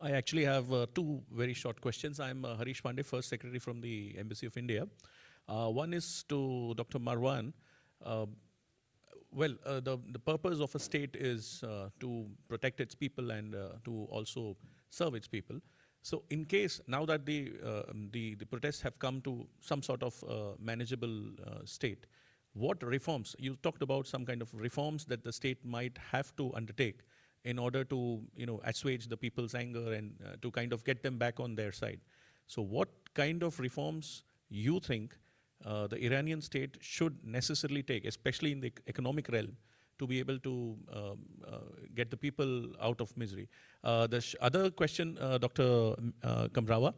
I actually have two very short questions. I'm Harish Pandey, First Secretary from the Embassy of India. One is to Dr. Marwan. The purpose of a state is to protect its people and to also serve its people. So in case, now that the protests have come to some sort of manageable state, what reforms, you talked about some kind of reforms that the state might have to undertake in order to assuage the people's anger and to kind of get them back on their side. So what kind of reforms you think the Iranian state should necessarily take, especially in the economic realm, to be able to get the people out of misery? The other question, Dr. Kamrawa,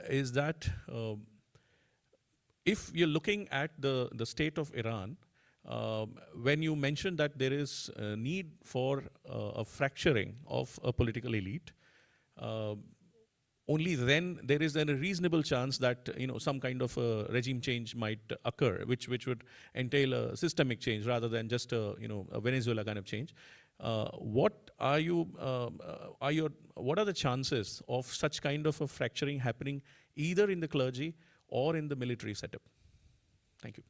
is that if you're looking at the state of Iran, when you mentioned that there is a need for a fracturing of a political elite, only then there is a reasonable chance that some kind of a regime change might occur, which would entail a systemic change rather than just a Venezuela kind of change. What are the chances of such kind of a fracturing happening either in the clergy or in the military setup? Thank you.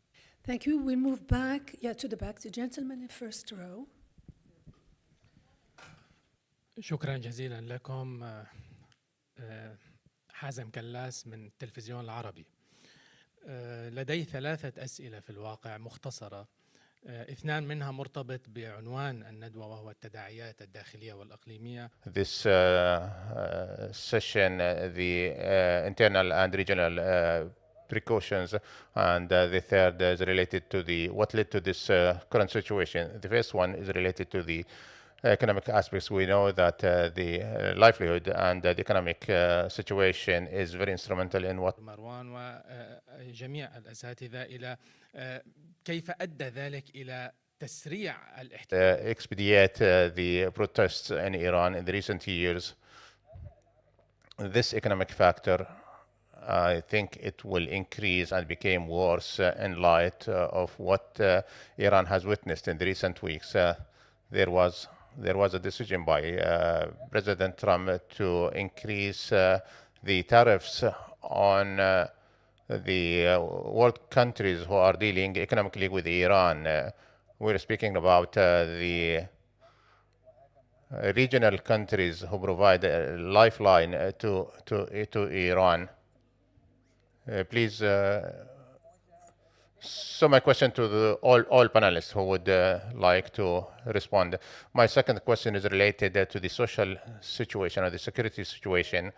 Thank you. We'll move back, to the back, the gentleman in first row. شكرا جزيلا لكم. حازم كلاس من التلفزيون العربي. لدي 3 أسئلة في الواقع مختصرة. 2 منها مرتبط بعنوان الندوة وهو التداعيات الداخلية والإقليمية. This session, the internal and regional precautions, and the third is related to what led to this current situation. The first one is related to the economic aspects. We know that the livelihood and the economic situation is very instrumental in what مروان وجميع الأساتذة إلى كيف أدى ذلك إلى تسريع expedite the protests in Iran in the recent years. This economic factor, I think it will increase and become worse in light of what Iran has witnessed in the recent weeks. There was a decision by President Trump to increase the tariffs on the world countries who are dealing economically with Iran. We're speaking about the regional countries who provide a lifeline to Iran. Please. So my question to all panelists who would like to respond. My second question is related to the social situation or the security situation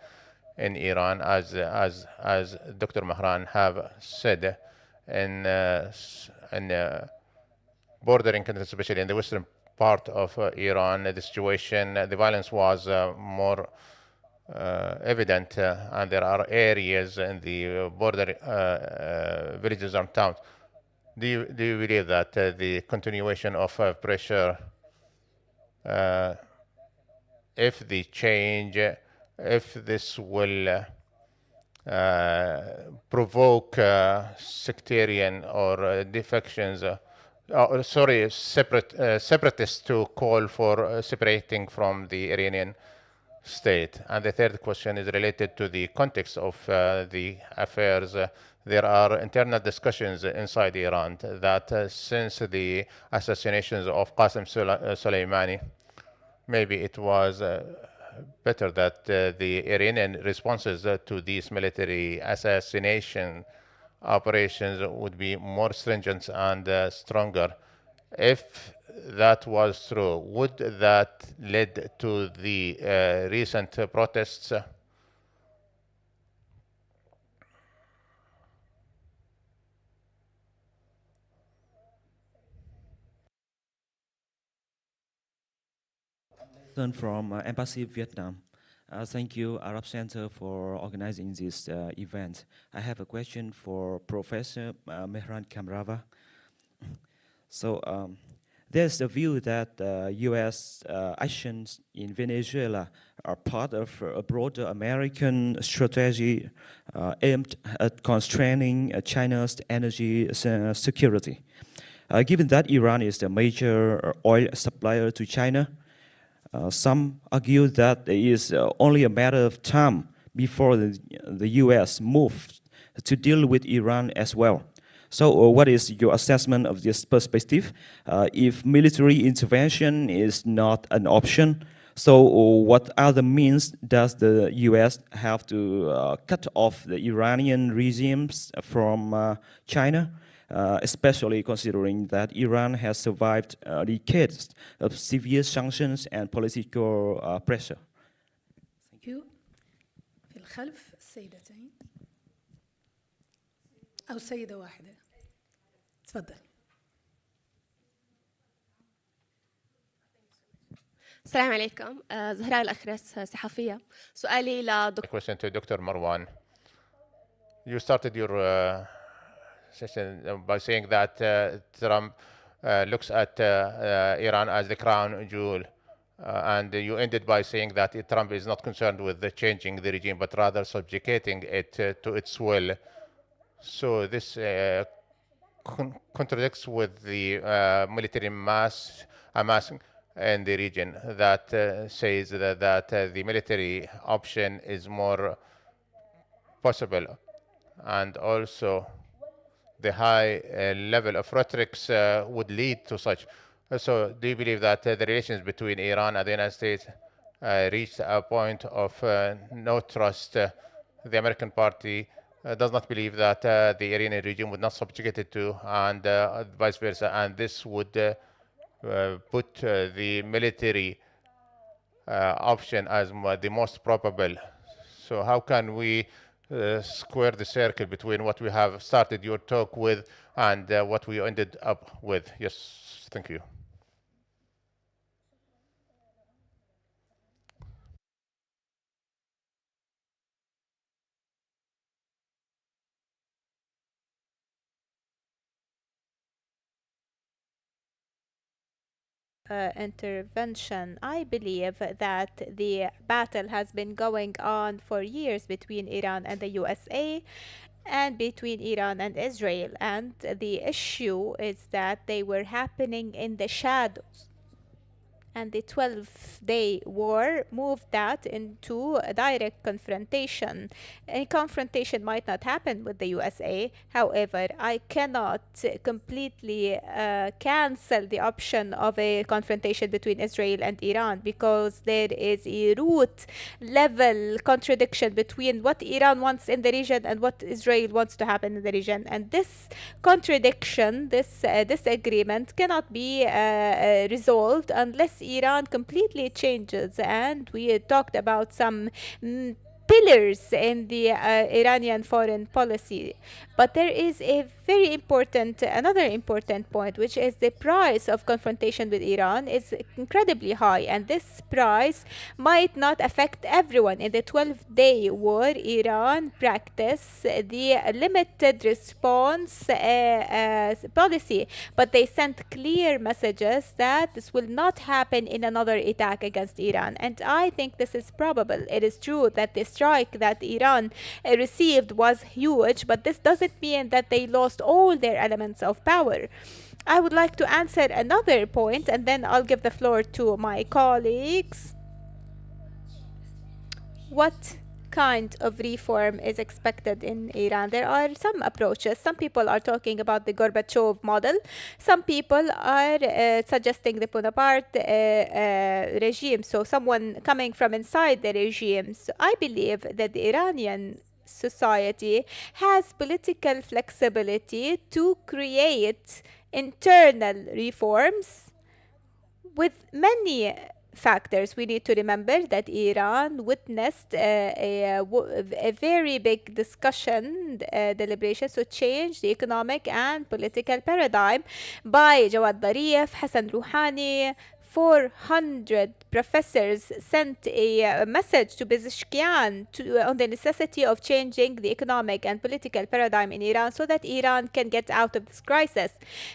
in Iran, as Dr. Mehran have said, in bordering countries, especially in the western part of Iran, the situation, the violence was more evident, and there are areas in the border villages and towns. Do you believe that the continuation of pressure, if this will provoke sectarian or defections, separatists to call for separating from the Iranian state? And the third question is related to the context of the affairs. There are internal discussions inside Iran that since the assassinations of Qasem Soleimani, maybe it was better that the Iranian responses to these military assassination operations would be more stringent and stronger. If that was true, would that lead to the recent protests? From Embassy Vietnam. Thank you, Arab Center, for organizing this event. I have a question for Professor Mehran Kamrawa. So there's the view that U.S. actions in Venezuela are part of a broader American strategy aimed at constraining China's energy security. Given that Iran is the major oil supplier to China, Some argue that it is only a matter of time before the US moves to deal with Iran as well. So what is your assessment of this perspective? If military intervention is not an option, so what other means does the US have to cut off the Iranian regimes from China? Especially considering that Iran has survived decades of severe sanctions and political pressure. Thank you. في الخلف السيدتين أو سيدة واحدة. تفضل. السلام عليكم. زهراء الأخرس صحفية. سؤالي لدكتور. Question to Dr. Marwan. You started your session by saying that Trump looks at Iran as the crown jewel, and you ended by saying that Trump is not concerned with changing the regime, but rather subjugating it to its will. So this contradicts with the military amassing in the region that says that the military option is more possible, and also the high level of rhetorics would lead to such. So do you believe that the relations between Iran and the United States reached a point of no trust? The American party does not believe that the Iranian regime would not subjugate it to, and vice versa, and this would put the military option as the most probable. So how can we square the circle between what we have started your talk with and what we ended up with? Yes, thank you. Intervention. I believe that the battle has been going on for years between Iran and the USA and between Iran and Israel, and the issue is that they were happening in the shadows. And the 12-day war moved that into a direct confrontation. A confrontation might not happen with the USA. However, I cannot completely cancel the option of a confrontation between Israel and Iran, because there is a root level contradiction between what Iran wants in the region and what Israel wants to happen in the region. And this contradiction, this disagreement cannot be resolved unless Iran completely changes. And we talked about some pillars in the Iranian foreign policy. But there is a very important, another important point, which is the price of confrontation with Iran is incredibly high. And this price might not affect everyone. In the 12-day war, Iran practiced the limited response policy. But they sent clear messages that this will not happen in another attack against Iran. And I think this is probable. It is true that the strike that Iran received was huge, but this doesn't mean that they lost all their elements of power. I would like to answer another point, and then I'll give the floor to my colleagues. What kind of reform is expected in Iran? There are some approaches. Some people are talking about the Gorbachev model. Some people are suggesting the Bonaparte regime, so someone coming from inside the regime. So I believe that the Iranian society has political flexibility to create internal reforms with many factors. We need to remember that Iran witnessed a very big discussion, deliberation to change the economic and political paradigm by Jawad Zarif, Hassan Rouhani. 400 professors sent a message to Pezeshkian on the necessity of changing the economic and political paradigm in Iran so that Iran can get out of this crisis.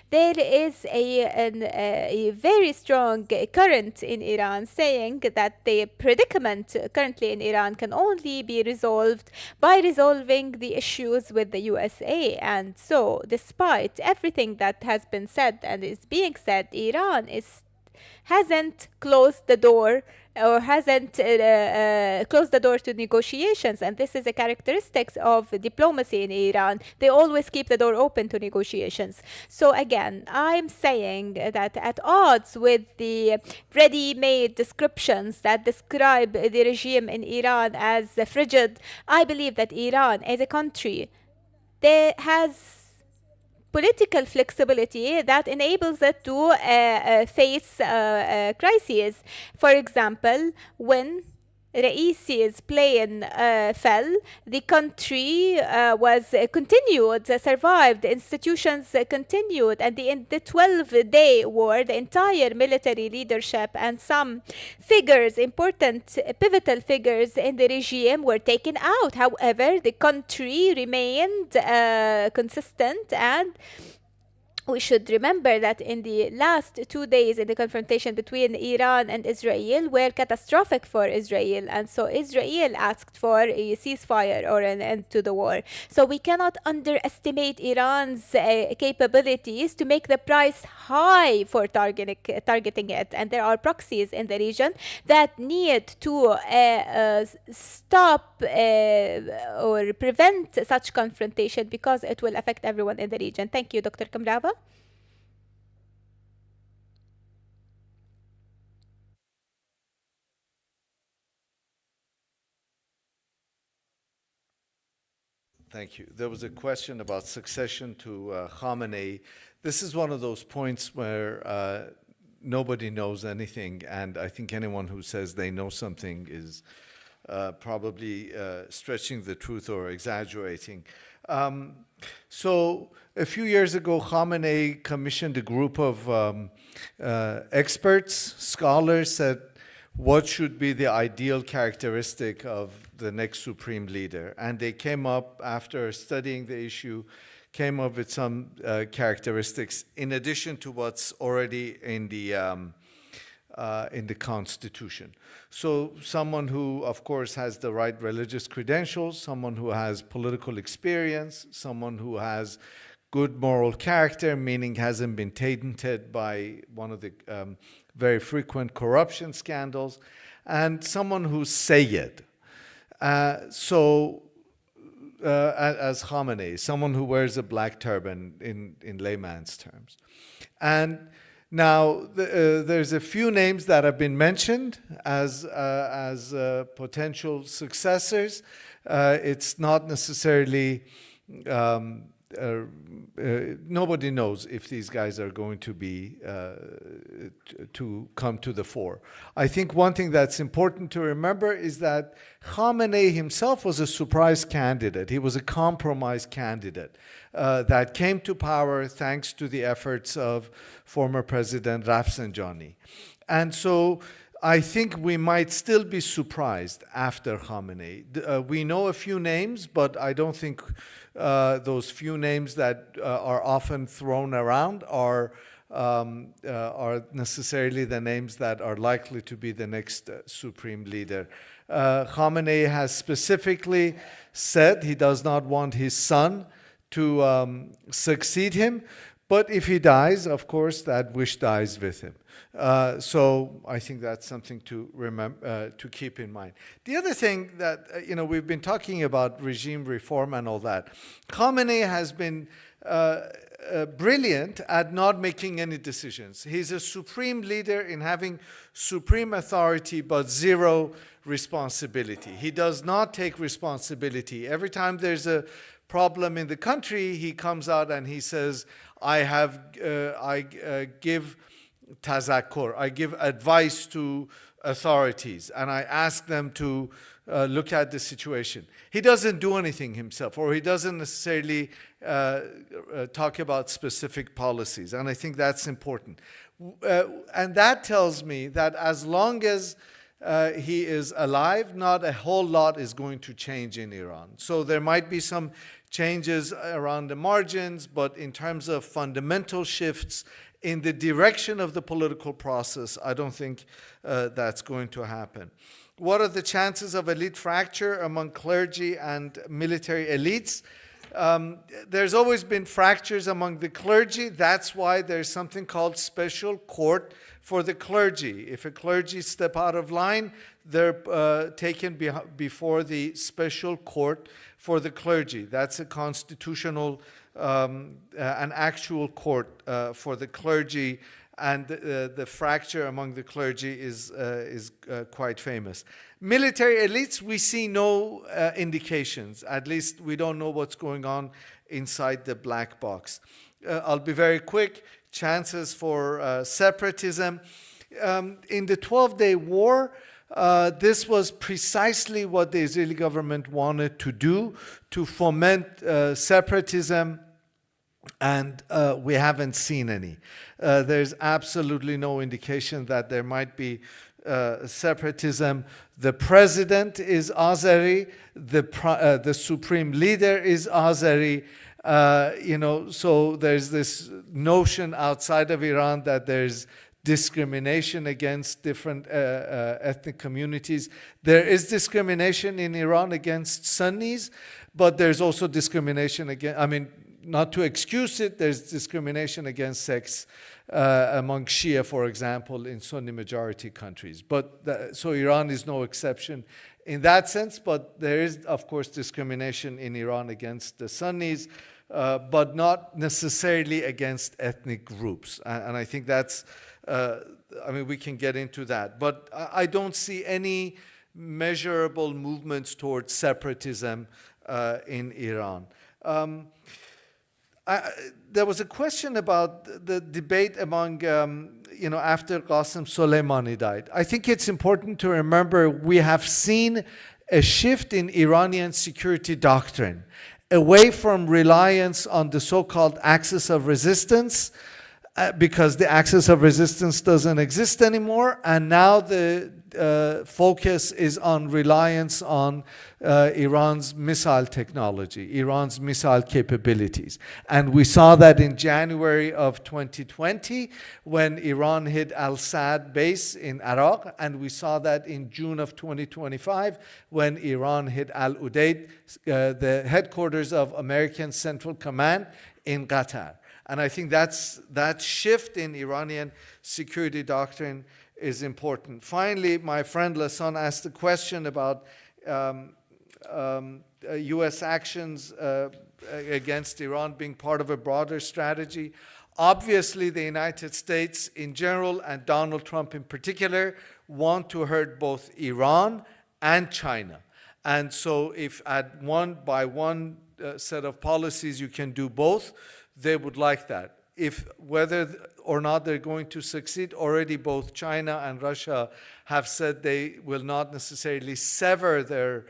There is a very strong current in Iran saying that the predicament currently in Iran can only be resolved by resolving the issues with the USA. And so, despite everything that has been said and is being said, Iran is hasn't closed the door or hasn't closed the door to negotiations. And this is a characteristic of diplomacy in Iran. They always keep the door open to negotiations. So again, I'm saying that at odds with the ready-made descriptions that describe the regime in Iran as frigid, I believe that Iran as a country that has political flexibility that enables it to face crises. For example, when Raisi's plane fell, the country was continued, survived, institutions continued, and in the 12-day war, the entire military leadership and some figures, important pivotal figures in the regime were taken out. However, the country remained consistent, and we should remember that in the last 2 days in the confrontation between Iran and Israel were catastrophic for Israel. And so Israel asked for a ceasefire or an end to the war. So we cannot underestimate Iran's capabilities to make the price high for targeting it. And there are proxies in the region that need to stop or prevent such confrontation because it will affect everyone in the region. Thank you, Dr. Kamrava. Thank you. There was a question about succession to Khamenei. This is one of those points where nobody knows anything, and I think anyone who says they know something is probably stretching the truth or exaggerating. So a few years ago, Khamenei commissioned a group of experts, scholars, said what should be the ideal characteristic of the next supreme leader. And they came up, after studying the issue, came up with some characteristics in addition to what's already in the Constitution. So someone who, of course, has the right religious credentials, someone who has political experience, someone who has good moral character, meaning hasn't been tainted by one of the very frequent corruption scandals, and someone who's Sayyid. As Khamenei, someone who wears a black turban in layman's terms. And now, there's a few names that have been mentioned as potential successors. It's not necessarily, nobody knows if these guys are going to be, to come to the fore. I think one thing that's important to remember is that Khamenei himself was a surprise candidate. He was a compromise candidate that came to power thanks to the efforts of former President Rafsanjani. And so I think we might still be surprised after Khamenei. We know a few names, but I don't think those few names that are often thrown around are necessarily the names that are likely to be the next supreme leader. Khamenei has specifically said he does not want his son to succeed him, but if he dies, of course, that wish dies with him. So I think that's something to remember, to keep in mind. The other thing that, we've been talking about regime reform and all that. Khamenei has been brilliant at not making any decisions. He's a supreme leader in having supreme authority but zero responsibility. He does not take responsibility. Every time there's a problem in the country, he comes out and he says, I give tazakkur, I give advice to authorities, and I ask them to look at the situation. He doesn't do anything himself, or he doesn't necessarily talk about specific policies, and I think that's important. And that tells me that as long as he is alive, not a whole lot is going to change in Iran. So there might be some changes around the margins, but in terms of fundamental shifts in the direction of the political process, I don't think that's going to happen. What are the chances of elite fracture among clergy and military elites? There's always been fractures among the clergy. That's why there's something called special court for the clergy. If a clergy step out of line, they're taken before the special court for the clergy. That's a constitutional, an actual court for the clergy, and the fracture among the clergy is quite famous. Military elites, we see no indications. At least we don't know what's going on inside the black box. I'll be very quick. Chances for separatism. In the 12-day war, this was precisely what the Israeli government wanted to do, to foment separatism, and we haven't seen any. There's absolutely no indication that there might be separatism. The president is Azeri, the supreme leader is Azeri. So there's this notion outside of Iran that there's discrimination against different ethnic communities. There is discrimination in Iran against Sunnis, but there's also discrimination against, not to excuse it, there's discrimination against sex among Shia, for example, in Sunni majority countries. So Iran is no exception in that sense, but there is, of course, discrimination in Iran against the Sunnis, but not necessarily against ethnic groups. And I think that's, we can get into that. But I don't see any measurable movements towards separatism in Iran. There was a question about the debate among, after Qasem Soleimani died. I think it's important to remember we have seen a shift in Iranian security doctrine away from reliance on the so-called axis of resistance, because the axis of resistance doesn't exist anymore, and now the focus is on reliance on Iran's missile technology, Iran's missile capabilities. And we saw that in January of 2020 when Iran hit Al-Sad base in Iraq, and we saw that in June of 2025 when Iran hit Al-Udeid, the headquarters of American Central Command in Qatar. And I think that shift in Iranian security doctrine is important. Finally, my friend Lasson asked a question about US actions against Iran being part of a broader strategy. Obviously, the United States in general and Donald Trump in particular want to hurt both Iran and China. And so if by one set of policies you can do both, they would like that. Whether or not they're going to succeed, already both China and Russia have said they will not necessarily sever their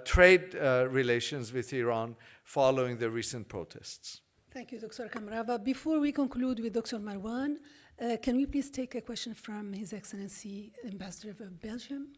trade relations with Iran following the recent protests. Thank you, Dr. Kamrava. Before we conclude with Dr. Marwan, can we please take a question from His Excellency Ambassador of Belgium?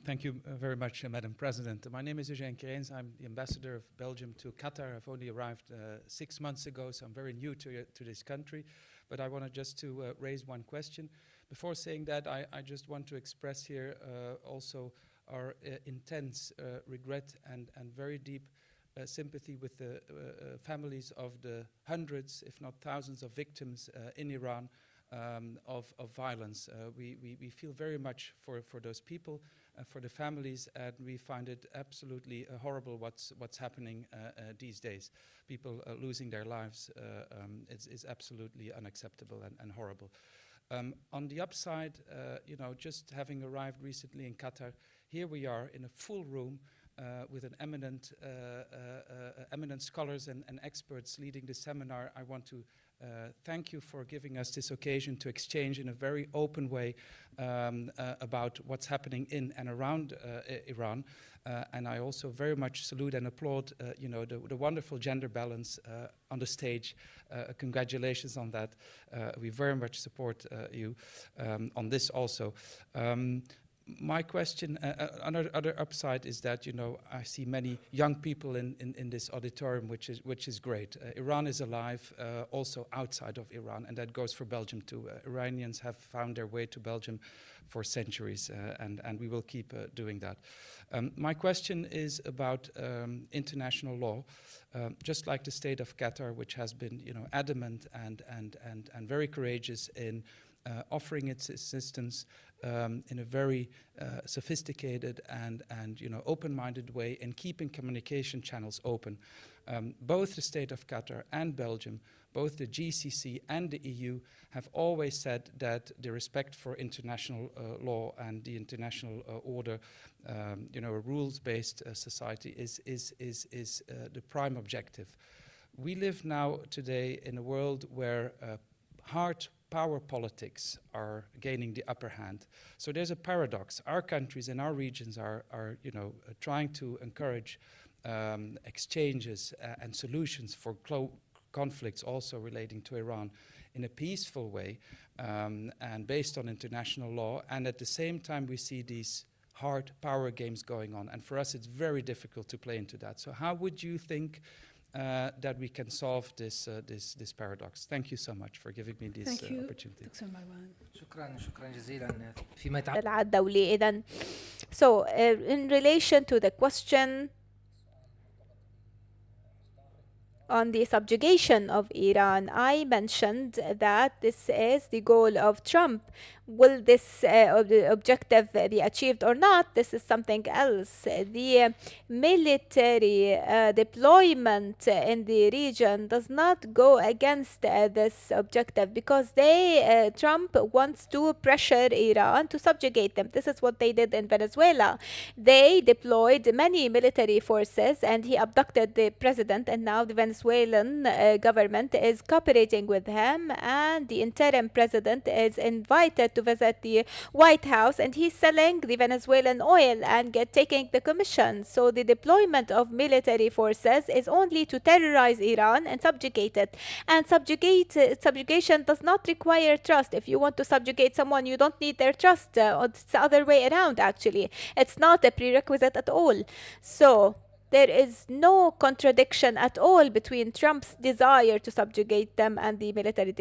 Thank you very much, Madam President. My name is Eugène Kerijns. I'm the ambassador of Belgium to Qatar. I've only arrived 6 months ago, so I'm very new to this country. But I wanted just to raise one question. Before saying that, I just want to express here also our intense regret and very deep sympathy with the families of the hundreds, if not thousands, of victims in Iran of violence. We feel very much for those people, for the families, and we find it absolutely horrible what's happening these days. People losing their lives is absolutely unacceptable and horrible. On the upside, just having arrived recently in Qatar, here we are in a full room with an eminent scholars and experts leading the seminar. I want to thank you for giving us this occasion to exchange in a very open way about what's happening in and around Iran. And I also very much salute and applaud, the wonderful gender balance on the stage. Congratulations on that. We very much support you on this also. my question, another upside is that, you know, I see many young people in this auditorium, which is great. Iran is alive also outside of Iran, and that goes for Belgium too. Iranians have found their way to Belgium for centuries, and we will keep doing that. My question is about international law. Just like the state of Qatar, which has been, you know, adamant and very courageous in offering its assistance in a very sophisticated and you know, open-minded way, and keeping communication channels open. Both the state of Qatar and Belgium, both the GCC and the EU, have always said that the respect for international law and the international order, you know, a rules-based society is the prime objective. We live now today in a world where hard power politics are gaining the upper hand. So there's a paradox. Our countries and our regions are you know, trying to encourage exchanges and solutions for conflicts also relating to Iran in a peaceful way and based on international law. And at the same time, we see these hard power games going on. And for us, it's very difficult to play into that. So how would you think that we can solve this paradox? Thank you so much for giving me this opportunity. دكتور مروان. شكرا جزيلا فيما يتعلق الدولي إذن. So in relation to the question on the subjugation of Iran, I mentioned that this is the goal of Trump. Will this objective be achieved or not? This is something else. The military deployment in the region does not go against this objective, because Trump wants to pressure Iran to subjugate them. This is what they did in Venezuela. They deployed many military forces and he abducted the president, and now the Venezuelan government is cooperating with him, and the interim president is invited to visit the White House, and he's selling the Venezuelan oil and taking the commission. So the deployment of military forces is only to terrorize Iran and subjugate it. And subjugation does not require trust. If you want to subjugate someone, you don't need their trust. It's the other way around, actually. It's not a prerequisite at all. So there is no contradiction at all between Trump's desire to subjugate them and the military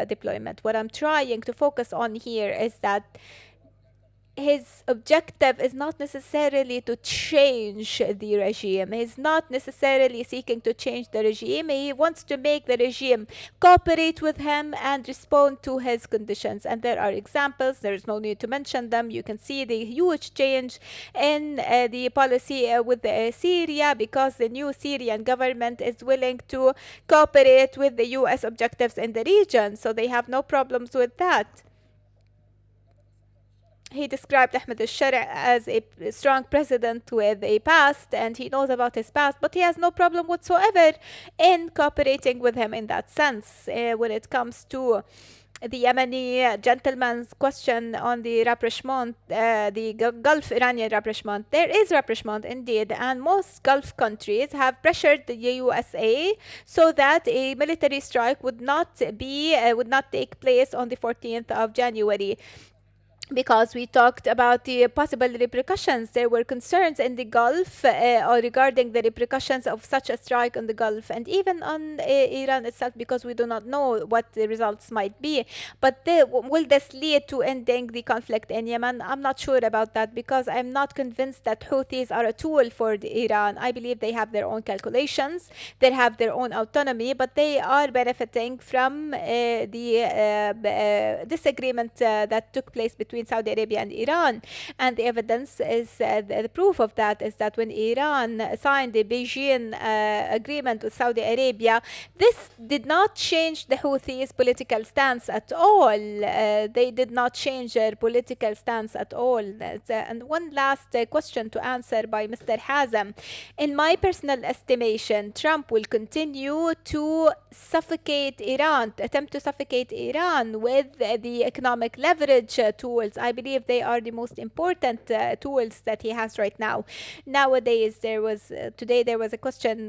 deployment. What I'm trying to focus on here is that his objective is not necessarily to change the regime. He's not necessarily seeking to change the regime. He wants to make the regime cooperate with him and respond to his conditions. And there are examples. There is no need to mention them. You can see the huge change in the policy with Syria, because the new Syrian government is willing to cooperate with the US objectives in the region. So they have no problems with that. He described Ahmed al-Shara as a strong president with a past, and he knows about his past, but he has no problem whatsoever in cooperating with him in that sense. When it comes to the Yemeni gentleman's question on the rapprochement, the Gulf Iranian rapprochement, there is rapprochement indeed, and most Gulf countries have pressured the USA so that a military strike would not take place on the 14th of January. Because we talked about the possible repercussions. There were concerns in the Gulf regarding the repercussions of such a strike on the Gulf, and even on Iran itself, because we do not know what the results might be. But will this lead to ending the conflict in Yemen? I'm not sure about that, because I'm not convinced that Houthis are a tool for Iran. I believe they have their own calculations, they have their own autonomy, but they are benefiting from the disagreement that took place between Saudi Arabia and Iran. And the evidence is, the proof of that is that when Iran signed the Beijing agreement with Saudi Arabia, this did not change the Houthis' political stance at all. They did not change their political stance at all. And one last question to answer by Mr. Hazem. In my personal estimation, Trump will continue to suffocate Iran, to attempt to suffocate Iran with the economic leverage to tools. I believe they are the most important tools that he has right now. Nowadays, today there was a question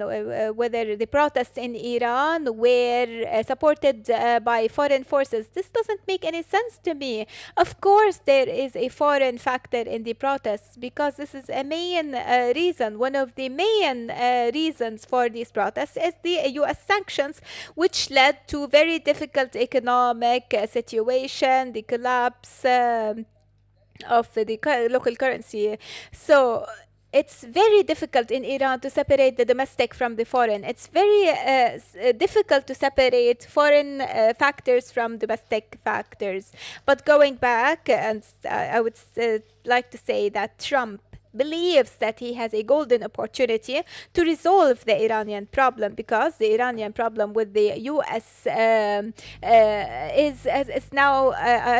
whether the protests in Iran were supported by foreign forces. This doesn't make any sense to me. Of course, there is a foreign factor in the protests because this is a main reason. One of the main reasons for these protests is the U.S. sanctions, which led to very difficult economic situation, the collapse of the local currency. So it's very difficult in Iran to separate the domestic from the foreign. It's very difficult to separate foreign factors from domestic factors. But going back, and I would like to say that Trump believes that he has a golden opportunity to resolve the Iranian problem, because the Iranian problem with the U.S. is now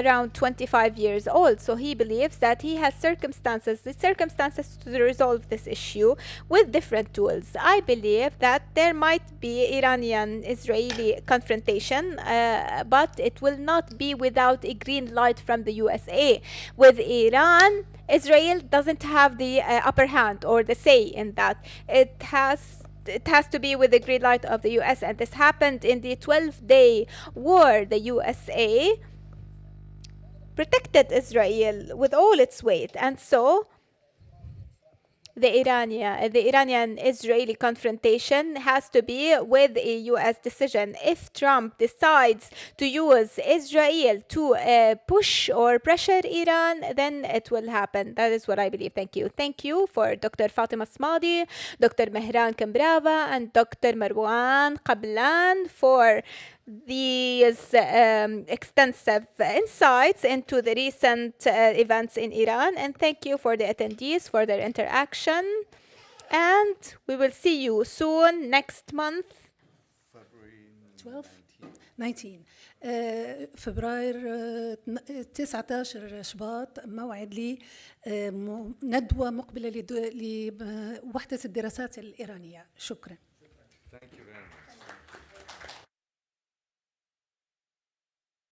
around 25 years old. So he believes that he has the circumstances to resolve this issue with different tools. I believe that there might be Iranian-Israeli confrontation, but it will not be without a green light from the USA. With Iran, Israel doesn't have the upper hand or the say in that. It has to be with the green light of the US, and this happened in the 12-day war. The USA protected Israel with all its weight, and so the Iranian-Israeli confrontation has to be with a U.S. decision. If Trump decides to use Israel to push or pressure Iran, then it will happen. That is what I believe. Thank you. Thank you for Dr. Fatima Smadi, Dr. Mehran Kambrava, and Dr. Marwan Qablan for these extensive insights into the recent events in Iran. And thank you for the attendees for their interaction. And we will see you soon next month. February 19 فبراير 19 شباط موعد لي ندوة مقبلة لوحدة الدراسات الإيرانية. شكرا. Thank you very much.